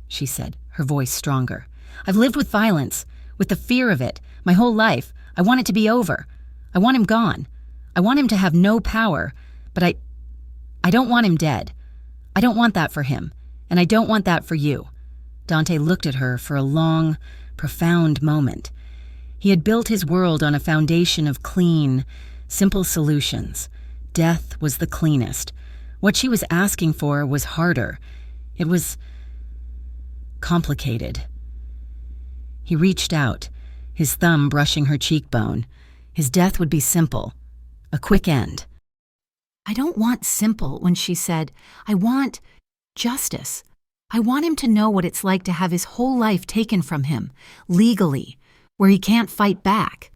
S1: she said, her voice stronger. "I've lived with violence, with the fear of it, my whole life. I want it to be over. I want him gone. I want him to have no power, but I don't want him dead. I don't want that for him, and I don't want that for you." Dante looked at her for a long, profound moment. He had built his world on a foundation of clean, simple solutions. Death was the cleanest. What she was asking for was harder. It was complicated. He reached out, his thumb brushing her cheekbone. His death would be simple, a quick end. "I don't want simple," when she said, "I want justice. I want him to know what it's like to have his whole life taken from him, legally, where he can't fight back."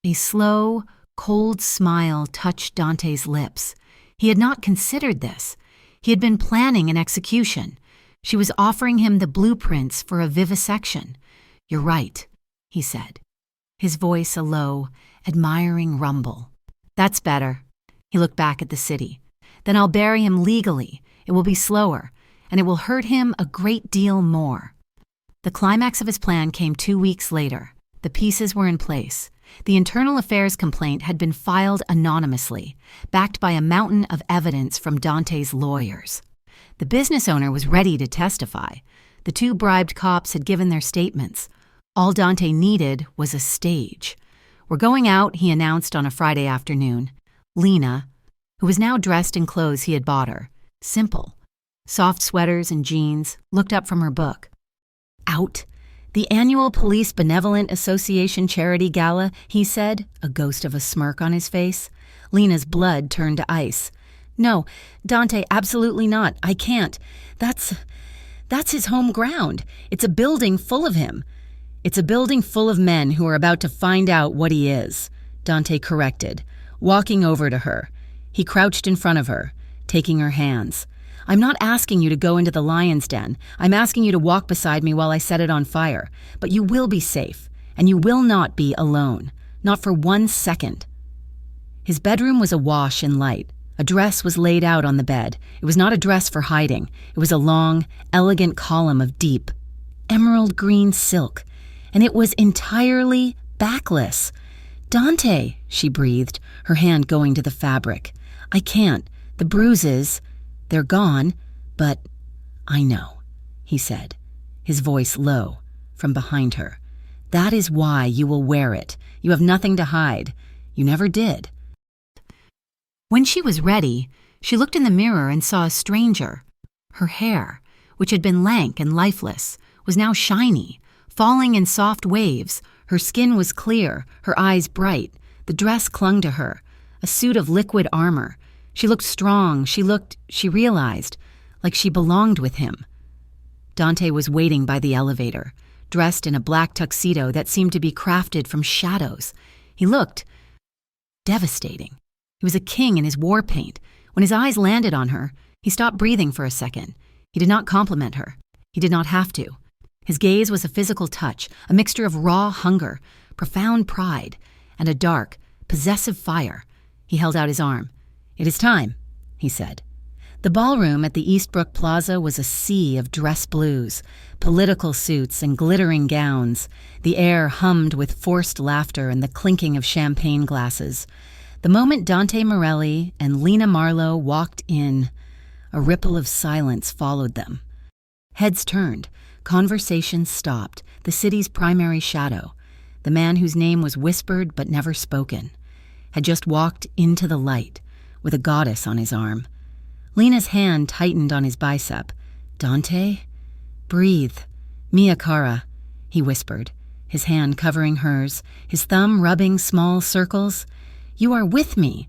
S1: A slow, cold smile touched Dante's lips. He had not considered this. He had been planning an execution. She was offering him the blueprints for a vivisection. "You're right," he said, his voice a low, admiring rumble. "That's better." He looked back at the city. "Then I'll bury him legally. It will be slower, and it will hurt him a great deal more." The climax of his plan came 2 weeks later. The pieces were in place. The internal affairs complaint had been filed anonymously, backed by a mountain of evidence from Dante's lawyers. The business owner was ready to testify. The 2 bribed cops had given their statements. All Dante needed was a stage. "We're going out," he announced on a Friday afternoon. Lena, who was now dressed in clothes he had bought her, simple, soft sweaters and jeans, looked up from her book. "Out? The annual Police Benevolent Association charity gala," he said, a ghost of a smirk on his face. Lena's blood turned to ice. "No, Dante, absolutely not. I can't. That's his home ground. It's a building full of him." "It's a building full of men who are about to find out what he is," Dante corrected, walking over to her. He crouched in front of her, taking her hands. "I'm not asking you to go into the lion's den. I'm asking you to walk beside me while I set it on fire. But you will be safe, and you will not be alone. Not for 1 second." His bedroom was awash in light. A dress was laid out on the bed. It was not a dress for hiding. It was a long, elegant column of deep, emerald green silk, and it was entirely backless. "Dante," she breathed, her hand going to the fabric. "I can't. The bruises, they're gone, but I know," he said, his voice low, from behind her. "That is why you will wear it. You have nothing to hide. You never did." When she was ready, she looked in the mirror and saw a stranger. Her hair, which had been lank and lifeless, was now shiny, falling in soft waves. Her skin was clear, her eyes bright. The dress clung to her, a suit of liquid armor. She looked strong. She realized, like she belonged with him. Dante was waiting by the elevator, dressed in a black tuxedo that seemed to be crafted from shadows. He looked devastating. He was a king in his war paint. When his eyes landed on her, he stopped breathing for a second. He did not compliment her. He did not have to. His gaze was a physical touch, a mixture of raw hunger, profound pride, and a dark, possessive fire. He held out his arm. "It is time," he said. The ballroom at the Eastbrook Plaza was a sea of dress blues, political suits and glittering gowns. The air hummed with forced laughter and the clinking of champagne glasses. The moment Dante Morelli and Lena Marlowe walked in, a ripple of silence followed them. Heads turned, conversation stopped, the city's primary shadow, the man whose name was whispered but never spoken, had just walked into the light, with a goddess on his arm. Lena's hand tightened on his bicep. "Dante? Breathe. Mia cara," he whispered, his hand covering hers, his thumb rubbing small circles. "You are with me."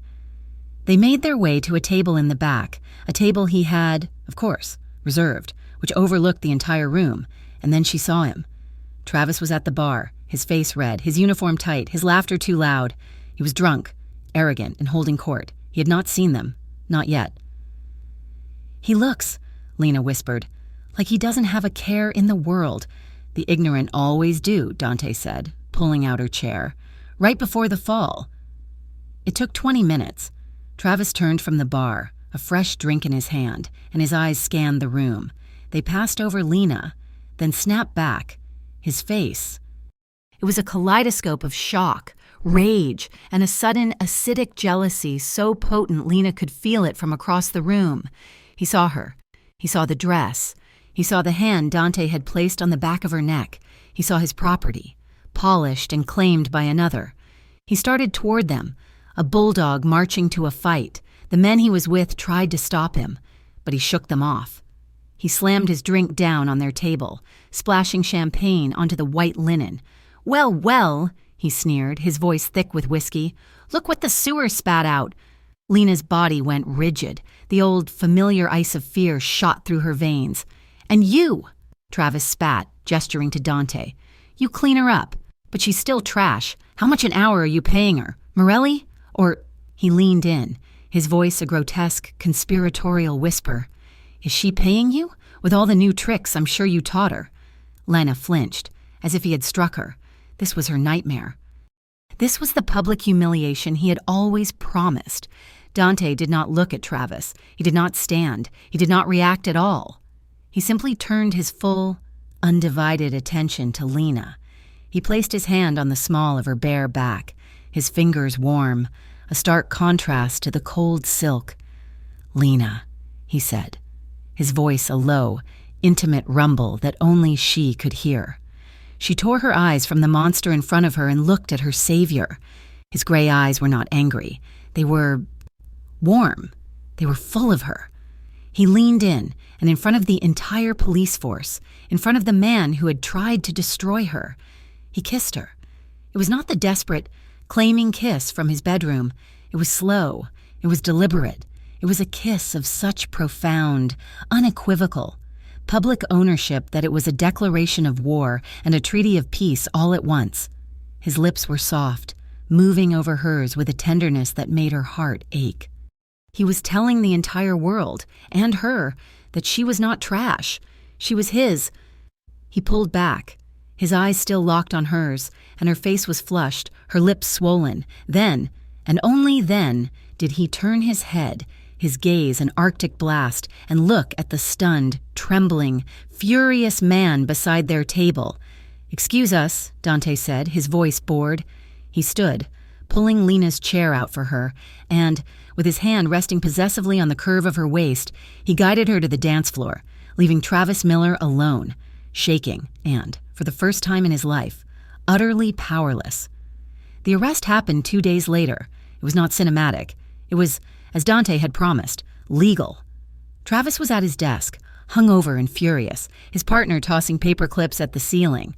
S1: They made their way to a table in the back, a table he had, of course, reserved, which overlooked the entire room, and then she saw him. Travis was at the bar, his face red, his uniform tight, his laughter too loud. He was drunk, arrogant, and holding court. He had not seen them. Not yet. "He looks," Lena whispered, "like he doesn't have a care in the world." "The ignorant always do," Dante said, pulling out her chair. "Right before the fall." It took 20 minutes. Travis turned from the bar, a fresh drink in his hand, and his eyes scanned the room. They passed over Lena, then snapped back. His face. It was a kaleidoscope of shock, rage, and a sudden acidic jealousy so potent Lena could feel it from across the room. He saw her. He saw the dress. He saw the hand Dante had placed on the back of her neck. He saw his property, polished and claimed by another. He started toward them, a bulldog marching to a fight. The men he was with tried to stop him, but he shook them off. He slammed his drink down on their table, splashing champagne onto the white linen. "Well, well," he sneered, his voice thick with whiskey. "Look what the sewer spat out." Lena's body went rigid. The old, familiar ice of fear shot through her veins. "And you," Travis spat, gesturing to Dante. "You clean her up. But she's still trash. How much an hour are you paying her? Morelli? Or—" He leaned in, his voice a grotesque, conspiratorial whisper. "Is she paying you? With all the new tricks I'm sure you taught her." Lena flinched, as if he had struck her. This was her nightmare. This was the public humiliation he had always promised. Dante did not look at Travis. He did not stand. He did not react at all. He simply turned his full, undivided attention to Lena. He placed his hand on the small of her bare back, his fingers warm, a stark contrast to the cold silk. "Lena," he said, his voice a low, intimate rumble that only she could hear. She tore her eyes from the monster in front of her and looked at her savior. His gray eyes were not angry. They were warm. They were full of her. He leaned in front of the entire police force, in front of the man who had tried to destroy her, he kissed her. It was not the desperate, claiming kiss from his bedroom. It was slow. It was deliberate. It was a kiss of such profound, unequivocal, public ownership that it was a declaration of war and a treaty of peace all at once. His lips were soft, moving over hers with a tenderness that made her heart ache. He was telling the entire world, and her, that she was not trash. She was his. He pulled back, his eyes still locked on hers, and her face was flushed, her lips swollen. Then, and only then, did he turn his head, his gaze an Arctic blast, and look at the stunned, trembling, furious man beside their table. "Excuse us," Dante said, his voice bored. He stood, pulling Lena's chair out for her, and, with his hand resting possessively on the curve of her waist, he guided her to the dance floor, leaving Travis Miller alone, shaking and, for the first time in his life, utterly powerless. The arrest happened 2 days later. It was not cinematic. It was, as Dante had promised, legal. Travis was at his desk, hungover and furious, his partner tossing paper clips at the ceiling.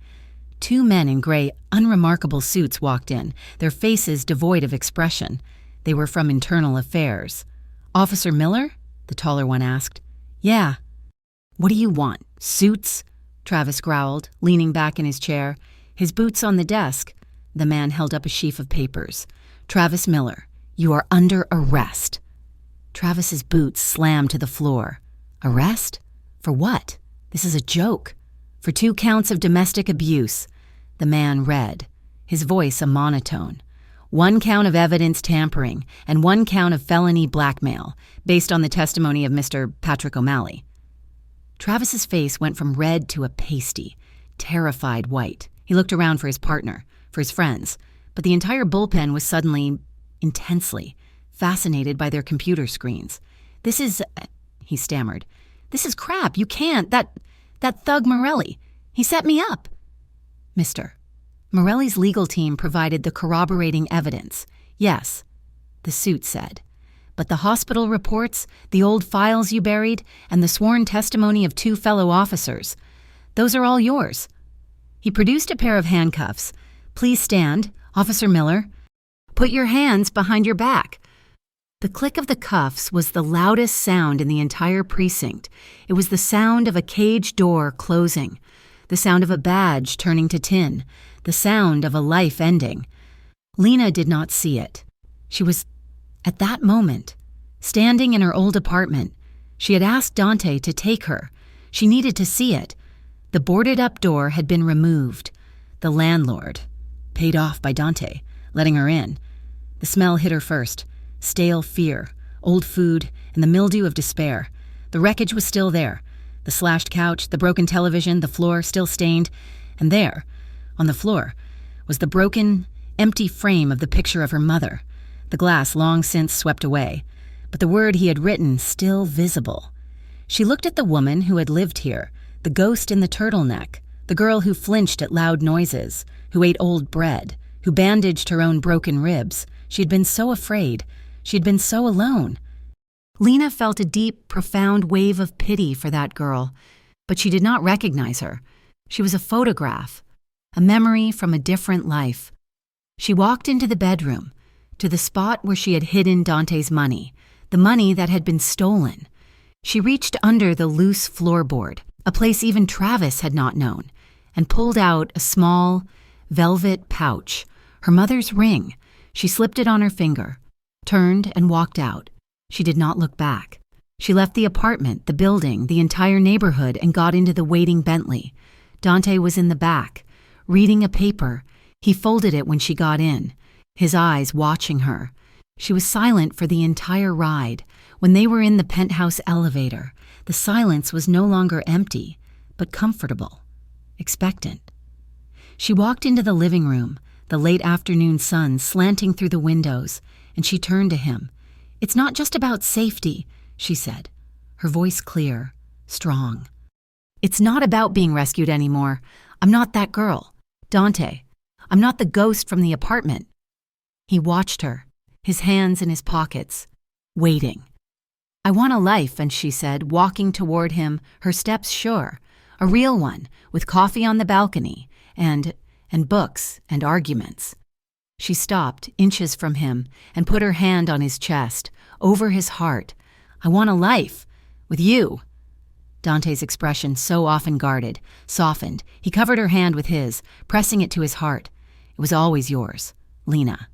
S1: 2 men in gray, unremarkable suits walked in, their faces devoid of expression. They were from Internal Affairs. "Officer Miller?" the taller one asked. "Yeah." "What do you want? Suits?" Travis growled, leaning back in his chair, his boots on the desk. The man held up a sheaf of papers. "Travis Miller, you are under arrest." Travis's boots slammed to the floor. "Arrest? For what? This is a joke." "For 2 counts of domestic abuse." The man read, his voice a monotone. 1 count of evidence tampering and 1 count of felony blackmail, based on the testimony of Mr. Patrick O'Malley. Travis's face went from red to a pasty, terrified white. He looked around for his partner, for his friends, but the entire bullpen was suddenly, intensely, fascinated by their computer screens. "This is," he stammered, "this is crap. You can't. That thug Morelli. He set me up." "Mr. Morelli's legal team provided the corroborating evidence. Yes," the suit said. "But the hospital reports, the old files you buried, and the sworn testimony of 2 fellow officers, those are all yours." He produced a pair of handcuffs. "Please stand, Officer Miller. Put your hands behind your back." The click of the cuffs was the loudest sound in the entire precinct. It was the sound of a cage door closing. the sound of a badge turning to tin, the sound of a life ending. Lena did not see it. She was, at that moment, standing in her old apartment. She had asked Dante to take her. She needed to see it. The boarded-up door had been removed. The landlord, paid off by Dante, letting her in. The smell hit her first. Stale fear, old food, and the mildew of despair. The wreckage was still there. The slashed couch, the broken television, the floor still stained. And there, on the floor, was the broken, empty frame of the picture of her mother. The glass long since swept away, but the word he had written still visible. She looked at the woman who had lived here, the ghost in the turtleneck, the girl who flinched at loud noises, who ate old bread, who bandaged her own broken ribs. She had been so afraid. She had been so alone. Lena felt a deep, profound wave of pity for that girl, but she did not recognize her. She was a photograph, a memory from a different life. She walked into the bedroom, to the spot where she had hidden Dante's money, the money that had been stolen. She reached under the loose floorboard, a place even Travis had not known, and pulled out a small, velvet pouch, her mother's ring. She slipped it on her finger, turned and walked out. She did not look back. She left the apartment, the building, the entire neighborhood, and got into the waiting Bentley. Dante was in the back, reading a paper. He folded it when she got in, his eyes watching her. She was silent for the entire ride. When they were in the penthouse elevator, the silence was no longer empty, but comfortable, expectant. She walked into the living room, the late afternoon sun slanting through the windows, and she turned to him. "It's not just about safety," she said, her voice clear, strong. "It's not about being rescued anymore. I'm not that girl, Dante. I'm not the ghost from the apartment." He watched her, his hands in his pockets, waiting. "I want a life," and she said, walking toward him, her steps sure, a real one, with coffee on the balcony, and books and arguments. She stopped, inches from him, and put her hand on his chest, over his heart. "I want a life, with you." Dante's expression, so often guarded, softened. He covered her hand with his, pressing it to his heart. "It was always yours, Lena."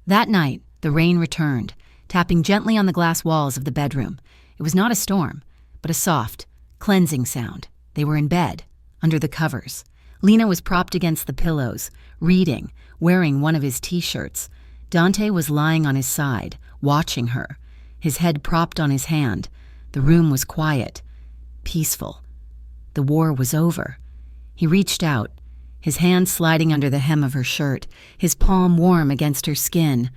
S1: That night, the rain returned, tapping gently on the glass walls of the bedroom. It was not a storm, but a soft, cleansing sound. They were in bed, under the covers. Lena was propped against the pillows, reading, wearing one of his T-shirts. Dante was lying on his side, watching her, his head propped on his hand. The room was quiet, peaceful. The war was over. He reached out, his hand sliding under the hem of her shirt, his palm warm against her skin.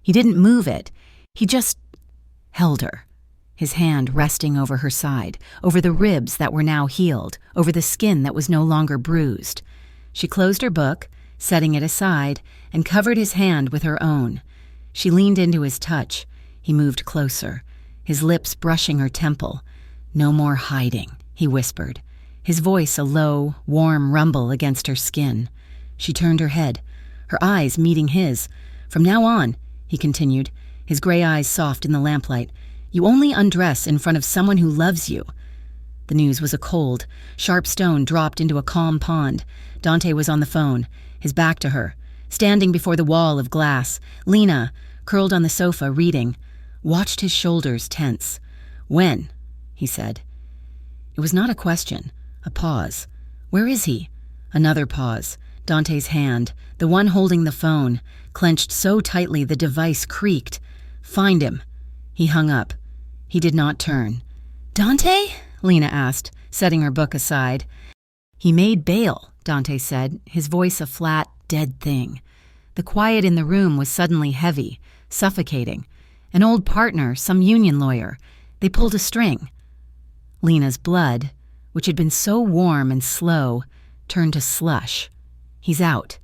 S1: He didn't move it. He just held her, his hand resting over her side, over the ribs that were now healed, over the skin that was no longer bruised. She closed her book, setting it aside, and covered his hand with her own. She leaned into his touch. He moved closer, his lips brushing her temple. "No more hiding," he whispered, his voice a low, warm rumble against her skin. She turned her head, her eyes meeting his. "From now on," he continued, his gray eyes soft in the lamplight, "you only undress in front of someone who loves you." The news was a cold, sharp stone dropped into a calm pond. Dante was on the phone, his back to her, standing before the wall of glass. Lena, curled on the sofa, reading, watched his shoulders tense. "When?" he said. It was not a question, a pause. "Where is he?" Another pause. Dante's hand, the one holding the phone, clenched so tightly the device creaked. "Find him." He hung up. He did not turn. "Dante?" Lena asked, setting her book aside. "He made bail," Dante said, his voice a flat, dead thing. The quiet in the room was suddenly heavy, suffocating. An old partner, some union lawyer. They pulled a string. Lena's blood, which had been so warm and slow, turned to slush. "He's out.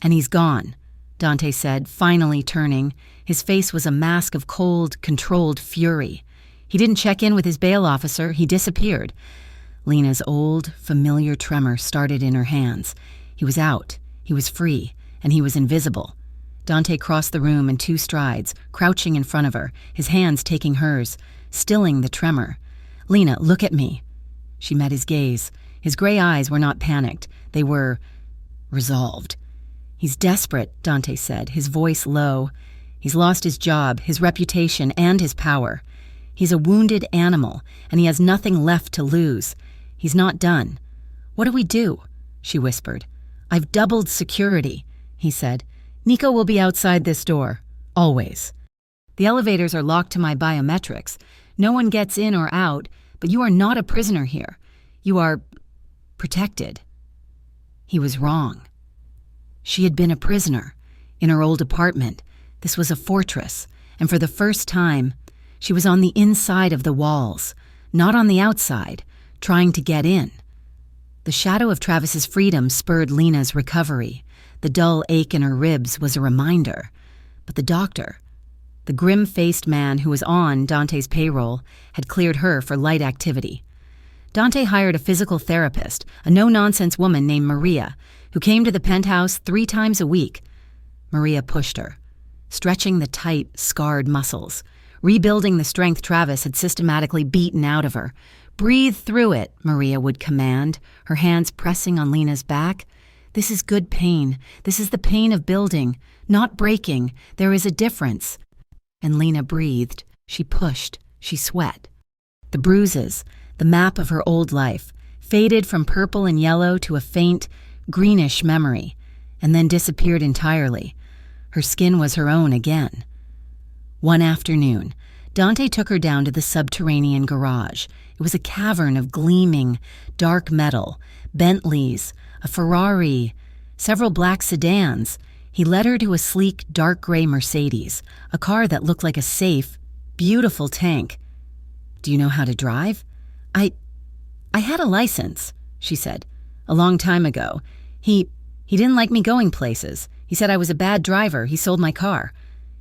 S1: And he's gone," Dante said, finally turning. His face was a mask of cold, controlled fury. He didn't check in with his bail officer. He disappeared. Lena's old, familiar tremor started in her hands. He was out. He was free. And he was invisible. Dante crossed the room in 2 strides, crouching in front of her, his hands taking hers, stilling the tremor. "Lena, look at me." She met his gaze. His gray eyes were not panicked. They were resolved. "He's desperate," Dante said, his voice low. "He's lost his job, his reputation, and his power. He's a wounded animal, and he has nothing left to lose. He's not done." "What do we do?" she whispered. "I've doubled security," he said. "Nico will be outside this door. Always. The elevators are locked to my biometrics. No one gets in or out, but you are not a prisoner here. You are protected." He was wrong. She had been a prisoner in her old apartment. This was a fortress, and for the first time, she was on the inside of the walls, not on the outside, trying to get in. The shadow of Travis's freedom spurred Lena's recovery. The dull ache in her ribs was a reminder. But the doctor, the grim-faced man who was on Dante's payroll, had cleared her for light activity. Dante hired a physical therapist, a no-nonsense woman named Maria, who came to the penthouse 3 times a week. Maria pushed her, stretching the tight, scarred muscles, rebuilding the strength Travis had systematically beaten out of her. "Breathe through it," Maria would command, her hands pressing on Lena's back. "This is good pain. This is the pain of building, not breaking. There is a difference." And Lena breathed. She pushed. She sweat. The bruises, the map of her old life, faded from purple and yellow to a faint, greenish memory, and then disappeared entirely. Her skin was her own again. One afternoon, Dante took her down to the subterranean garage. It was a cavern of gleaming, dark metal, Bentleys, a Ferrari, several black sedans. He led her to a sleek, dark gray Mercedes, a car that looked like a safe, beautiful tank. "Do you know how to drive?" I had a license," she said, "a long time ago. He didn't like me going places. He said I was a bad driver. He sold my car."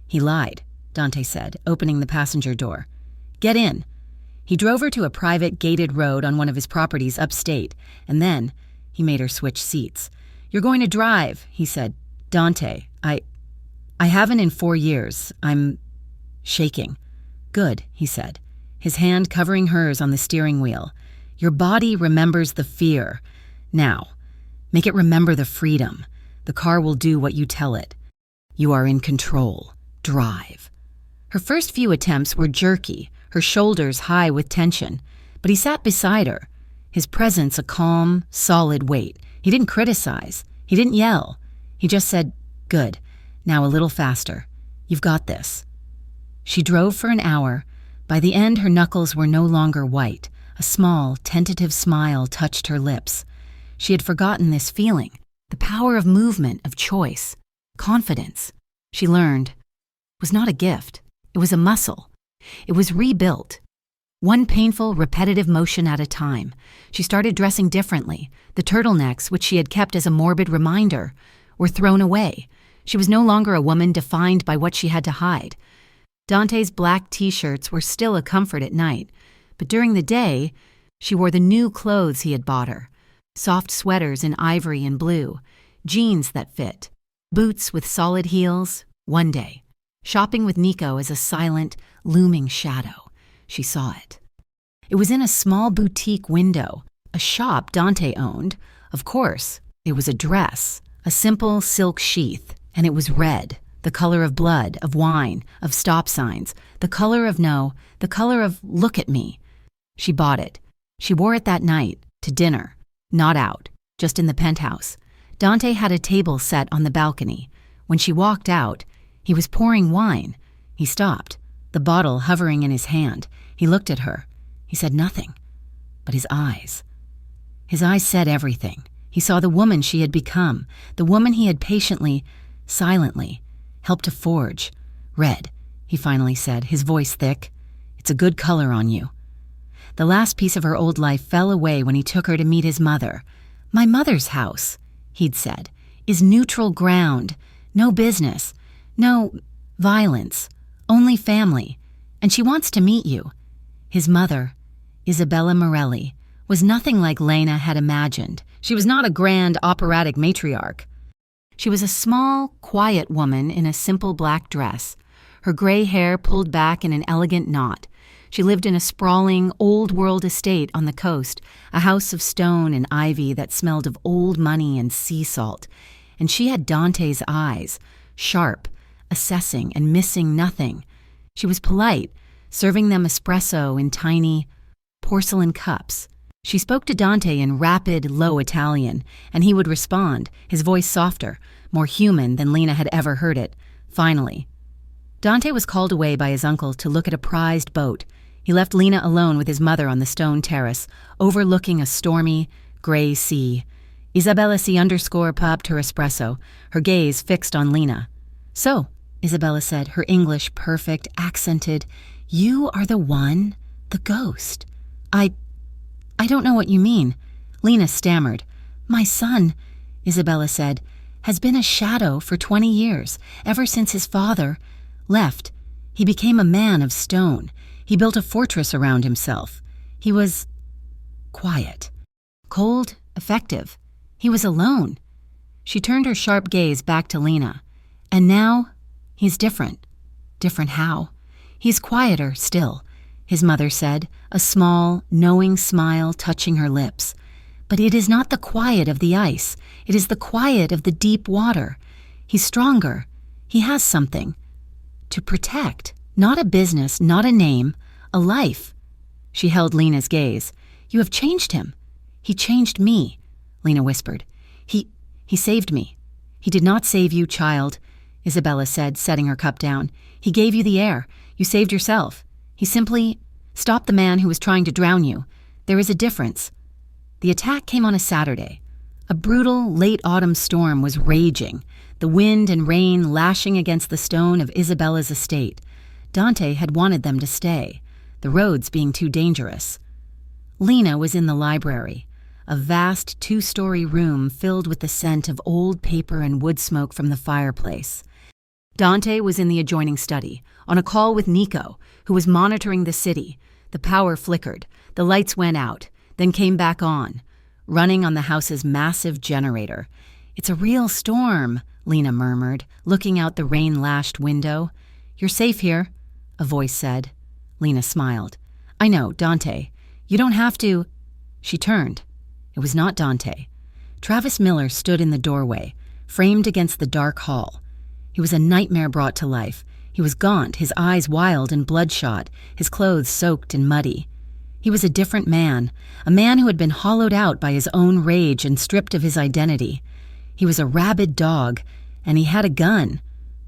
S1: "He lied," Dante said, opening the passenger door. "Get in." He drove her to a private gated road on one of his properties upstate, and then he made her switch seats. "You're going to drive," he said. "Dante, I haven't in 4 years. I'm shaking." "Good," he said, his hand covering hers on the steering wheel. "Your body remembers the fear. Now, make it remember the freedom. The car will do what you tell it. You are in control. Drive." Her first few attempts were jerky, her shoulders high with tension, but he sat beside her, his presence a calm, solid weight. He didn't criticize. He didn't yell. He just said, "Good. Now a little faster. You've got this." She drove for an hour. By the end, her knuckles were no longer white. A small, tentative smile touched her lips. She had forgotten this feeling, the power of movement, of choice, confidence. She learned, was not a gift. It was a muscle. It was rebuilt. One painful, repetitive motion at a time. She started dressing differently. The turtlenecks, which she had kept as a morbid reminder, were thrown away. She was no longer a woman defined by what she had to hide. Dante's black t-shirts were still a comfort at night, but during the day, she wore the new clothes he had bought her. Soft sweaters in ivory and blue, jeans that fit, boots with solid heels. One day, shopping with Nico as a silent, looming shadow. She saw it. It was in a small boutique window, a shop Dante owned. Of course, it was a dress, a simple silk sheath, and it was red, the color of blood, of wine, of stop signs, the color of look at me. She bought it. She wore it that night, to dinner, not out, just in the penthouse. Dante had a table set on the balcony. When she walked out, he was pouring wine. He stopped, the bottle hovering in his hand. He looked at her. He said nothing, but his eyes said everything. He saw the woman she had become, the woman he had patiently, silently, helped to forge. "Red," he finally said, his voice thick. "It's a good color on you." The last piece of her old life fell away when he took her to meet his mother. "My mother's house," he'd said, "is neutral ground. No business. No violence. Only family. And she wants to meet you." His mother, Isabella Morelli, was nothing like Lena had imagined. She was not a grand operatic matriarch. She was a small, quiet woman in a simple black dress, her gray hair pulled back in an elegant knot. She lived in a sprawling, old-world estate on the coast, a house of stone and ivy that smelled of old money and sea salt. And she had Dante's eyes, sharp, assessing and missing nothing. She was polite, serving them espresso in tiny porcelain cups. She spoke to Dante in rapid, low Italian, and he would respond, his voice softer, more human than Lena had ever heard it. Finally, Dante was called away by his uncle to look at a prized boat. He left Lena alone with his mother on the stone terrace, overlooking a stormy, gray sea. Isabella C_popped her espresso, her gaze fixed on Lena. "So," Isabella said, her English perfect, accented, "you are the one, the ghost." I don't know what you mean." Lena stammered. "My son," Isabella said, "has been a shadow for 20 years, ever since his father left. He became a man of stone. He built a fortress around himself. He was quiet, cold, effective. He was alone." She turned her sharp gaze back to Lena. "And now, he's different." "Different how?" "He's quieter still," his mother said, a small, knowing smile touching her lips. "But it is not the quiet of the ice. It is the quiet of the deep water. He's stronger. He has something to protect. Not a business, not a name, a life." She held Lena's gaze. "You have changed him." "He changed me," Lena whispered. He saved me." "He did not save you, child," Isabella said, setting her cup down. "He gave you the air. You saved yourself. He simply stopped the man who was trying to drown you. There is a difference." The attack came on a Saturday. A brutal, late autumn storm was raging, the wind and rain lashing against the stone of Isabella's estate. Dante had wanted them to stay, the roads being too dangerous. Lena was in the library, a vast 2-story room filled with the scent of old paper and wood smoke from the fireplace. Dante was in the adjoining study, on a call with Nico, who was monitoring the city. The power flickered, the lights went out, then came back on, running on the house's massive generator. "It's a real storm," Lena murmured, looking out the rain-lashed window. "You're safe here," a voice said. Lena smiled. "I know, Dante. You don't have to." She turned. It was not Dante. Travis Miller stood in the doorway, framed against the dark hall. He was a nightmare brought to life. He was gaunt, his eyes wild and bloodshot, his clothes soaked and muddy. He was a different man, a man who had been hollowed out by his own rage and stripped of his identity. He was a rabid dog, and he had a gun.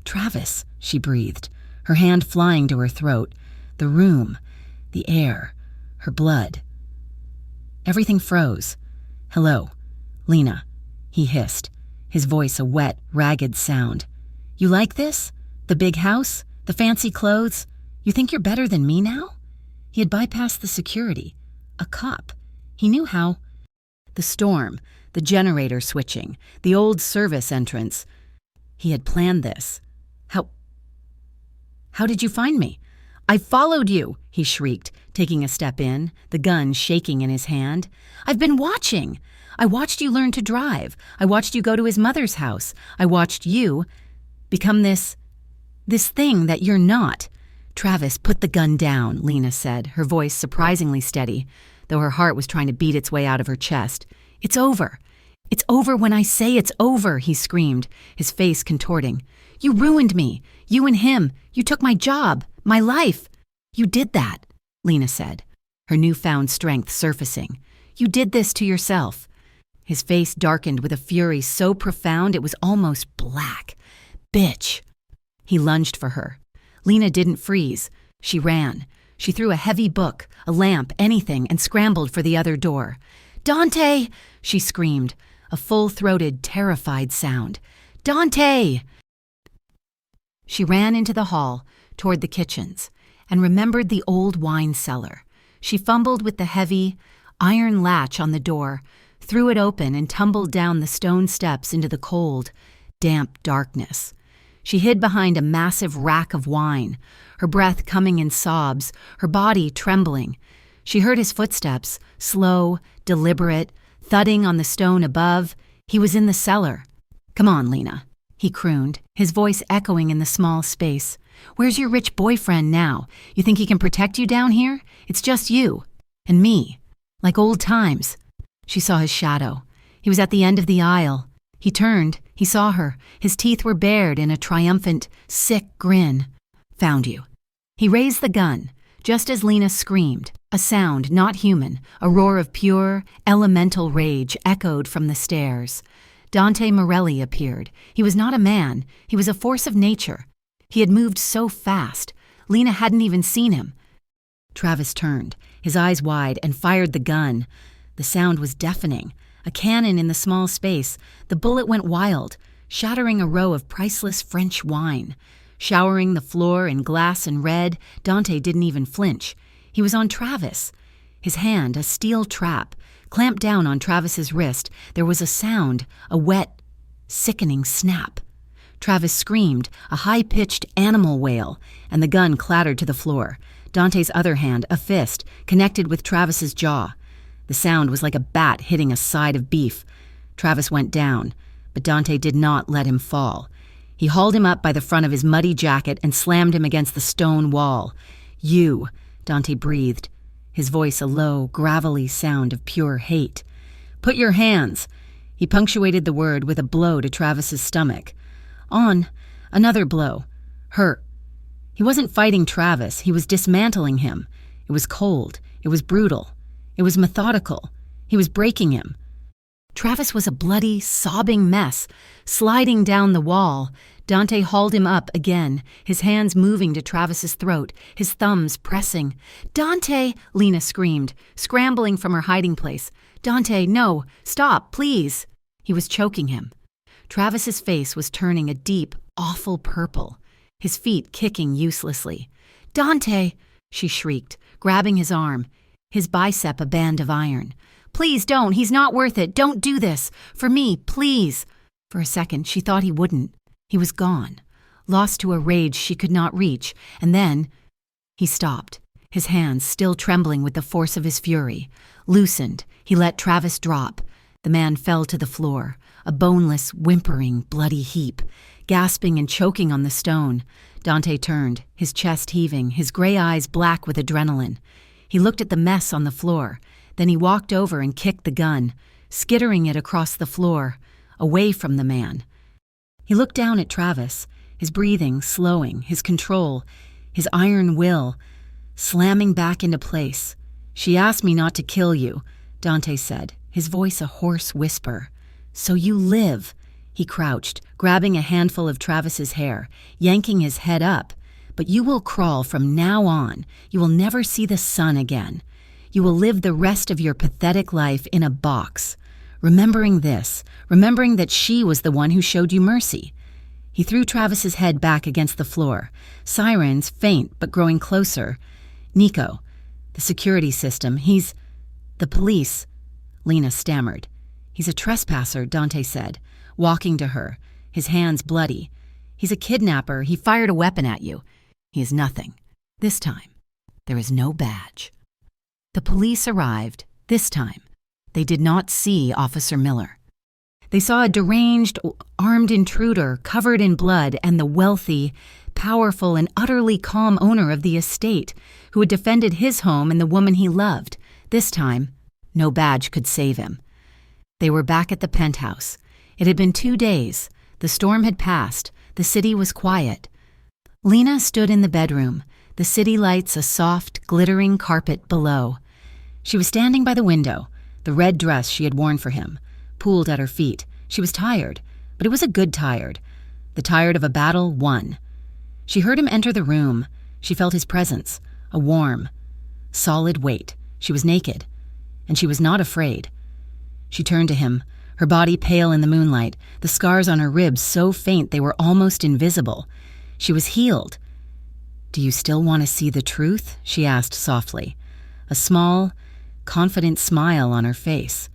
S1: "Travis," she breathed, her hand flying to her throat. The room, the air, her blood. Everything froze. "Hello, Lena," he hissed, his voice a wet, ragged sound. "You like this? The big house? The fancy clothes? You think you're better than me now?" He had bypassed the security. A cop. He knew how. The storm, the generator switching, the old service entrance. He had planned this. How did you find me?" "I followed you," he shrieked, taking a step in, the gun shaking in his hand. "I've been watching. I watched you learn to drive. I watched you go to his mother's house. I watched you become this thing that you're not." "Travis, put the gun down," Lena said, her voice surprisingly steady, though her heart was trying to beat its way out of her chest. "It's over. It's over when I say it's over," he screamed, his face contorting. "You ruined me. You and him. You took my job, my life. You did that," Lena said, her newfound strength surfacing. "You did this to yourself." His face darkened with a fury so profound it was almost black. "Bitch." He lunged for her. Lena didn't freeze. She ran. She threw a heavy book, a lamp, anything, and scrambled for the other door. "Dante!" she screamed, a full-throated, terrified sound. "Dante!" She ran into the hall, toward the kitchens, and remembered the old wine cellar. She fumbled with the heavy, iron latch on the door, threw it open, and tumbled down the stone steps into the cold, damp darkness. She hid behind a massive rack of wine, her breath coming in sobs, her body trembling. She heard his footsteps, slow, deliberate, thudding on the stone above. He was in the cellar. "Come on, Lena," he crooned, his voice echoing in the small space. Where's your rich boyfriend now? You think he can protect you down here? It's just you. And me. Like old times. She saw his shadow. He was at the end of the aisle. He turned. He saw her. His teeth were bared in a triumphant, sick grin. Found you. He raised the gun, just as Lena screamed. A sound not human, a roar of pure, elemental rage echoed from the stairs. Dante Morelli appeared. He was not a man. He was a force of nature. He had moved so fast. Lena hadn't even seen him. Travis turned, his eyes wide, and fired the gun. The sound was deafening. A cannon in the small space. The bullet went wild, shattering a row of priceless French wine. Showering the floor in glass and red, Dante didn't even flinch. He was on Travis. His hand, a steel trap, clamped down on Travis's wrist. There was a sound, a wet, sickening snap. Travis screamed, a high-pitched animal wail, and the gun clattered to the floor. Dante's other hand, a fist, connected with Travis's jaw. The sound was like a bat hitting a side of beef. Travis went down, but Dante did not let him fall. He hauled him up by the front of his muddy jacket and slammed him against the stone wall. "You," Dante breathed, his voice a low, gravelly sound of pure hate. "Put your hands." He punctuated the word with a blow to Travis's stomach. On, another blow. Hurt. He wasn't fighting Travis, he was dismantling him. It was cold, it was brutal, it was methodical. He was breaking him. Travis was a bloody, sobbing mess, sliding down the wall. Dante hauled him up again, his hands moving to Travis's throat, his thumbs pressing. "Dante!" Lena screamed, scrambling from her hiding place. "Dante, no! Stop, please!" He was choking him. Travis's face was turning a deep, awful purple, his feet kicking uselessly. "Dante!" she shrieked, grabbing his arm, his bicep a band of iron. "Please don't, he's not worth it, don't do this, for me, please." For a second, she thought he wouldn't. He was gone, lost to a rage she could not reach, and then he stopped, his hands still trembling with the force of his fury. Loosened, he let Travis drop. The man fell to the floor, a boneless, whimpering, bloody heap, gasping and choking on the stone. Dante turned, his chest heaving, his gray eyes black with adrenaline. He looked at the mess on the floor. Then he walked over and kicked the gun, skittering it across the floor, away from the man. He looked down at Travis, his breathing slowing, his control, his iron will, slamming back into place. "She asked me not to kill you," Dante said, his voice a hoarse whisper. "So you live." He crouched, grabbing a handful of Travis's hair, yanking his head up. "But you will crawl from now on. You will never see the sun again. You will live the rest of your pathetic life in a box. Remembering this, remembering that she was the one who showed you mercy." He threw Travis's head back against the floor. Sirens, faint but growing closer. "Nico, the security system, he's..." "The police," Lena stammered. "He's a trespasser," Dante said, walking to her, his hands bloody. "He's a kidnapper. He fired a weapon at you. He is nothing. This time, there is no badge." The police arrived. This time, they did not see Officer Miller. They saw a deranged, armed intruder covered in blood and the wealthy, powerful, and utterly calm owner of the estate who had defended his home and the woman he loved. This time, no badge could save him. They were back at the penthouse. It had been 2 days. The storm had passed. The city was quiet. Lena stood in the bedroom, the city lights a soft, glittering carpet below. She was standing by the window, the red dress she had worn for him, pooled at her feet. She was tired, but it was a good tired. The tired of a battle won. She heard him enter the room. She felt his presence, a warm, solid weight. She was naked, and she was not afraid. She turned to him, her body pale in the moonlight, the scars on her ribs so faint they were almost invisible. She was healed. "Do you still want to see the truth?" she asked softly, a small, confident smile on her face.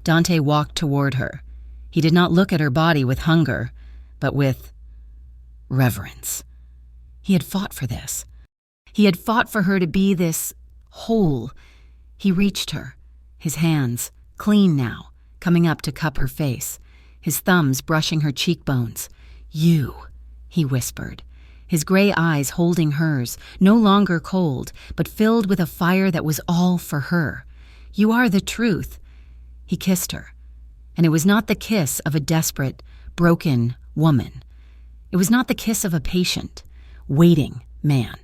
S1: Dante walked toward her. He did not look at her body with hunger, but with reverence. He had fought for this. He had fought for her to be this whole. He reached her, his hands, clean now, coming up to cup her face, his thumbs brushing her cheekbones. "You," he whispered, his gray eyes holding hers, no longer cold, but filled with a fire that was all for her. "You are the truth." He kissed her, and it was not the kiss of a desperate, broken woman. It was not the kiss of a patient, waiting man.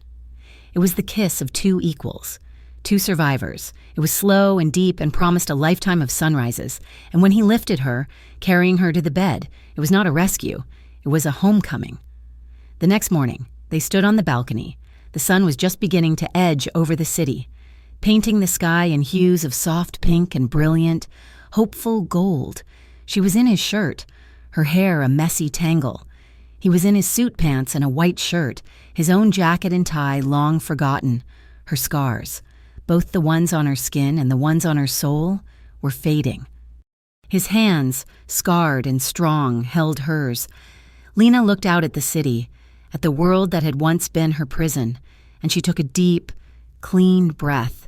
S1: It was the kiss of two equals, two survivors. It was slow and deep and promised a lifetime of sunrises. And when he lifted her, carrying her to the bed, it was not a rescue. It was a homecoming. The next morning, they stood on the balcony. The sun was just beginning to edge over the city, painting the sky in hues of soft pink and brilliant, hopeful gold. She was in his shirt, her hair a messy tangle. He was in his suit pants and a white shirt, his own jacket and tie long forgotten. Her scars, both the ones on her skin and the ones on her soul, were fading. His hands, scarred and strong, held hers. Lena looked out at the city, at the world that had once been her prison, and she took a deep, clean breath.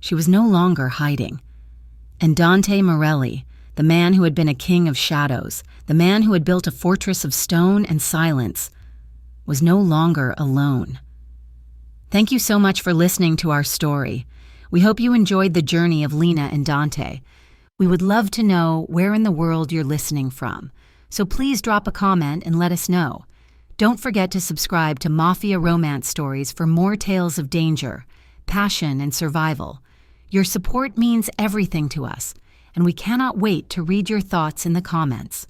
S1: She was no longer hiding. And Dante Morelli, the man who had been a king of shadows, the man who had built a fortress of stone and silence, was no longer alone. Thank you so much for listening to our story. We hope you enjoyed the journey of Lena and Dante. We would love to know where in the world you're listening from, so please drop a comment and let us know. Don't forget to subscribe to Mafia Romance Stories for more tales of danger, passion, and survival. Your support means everything to us, and we cannot wait to read your thoughts in the comments.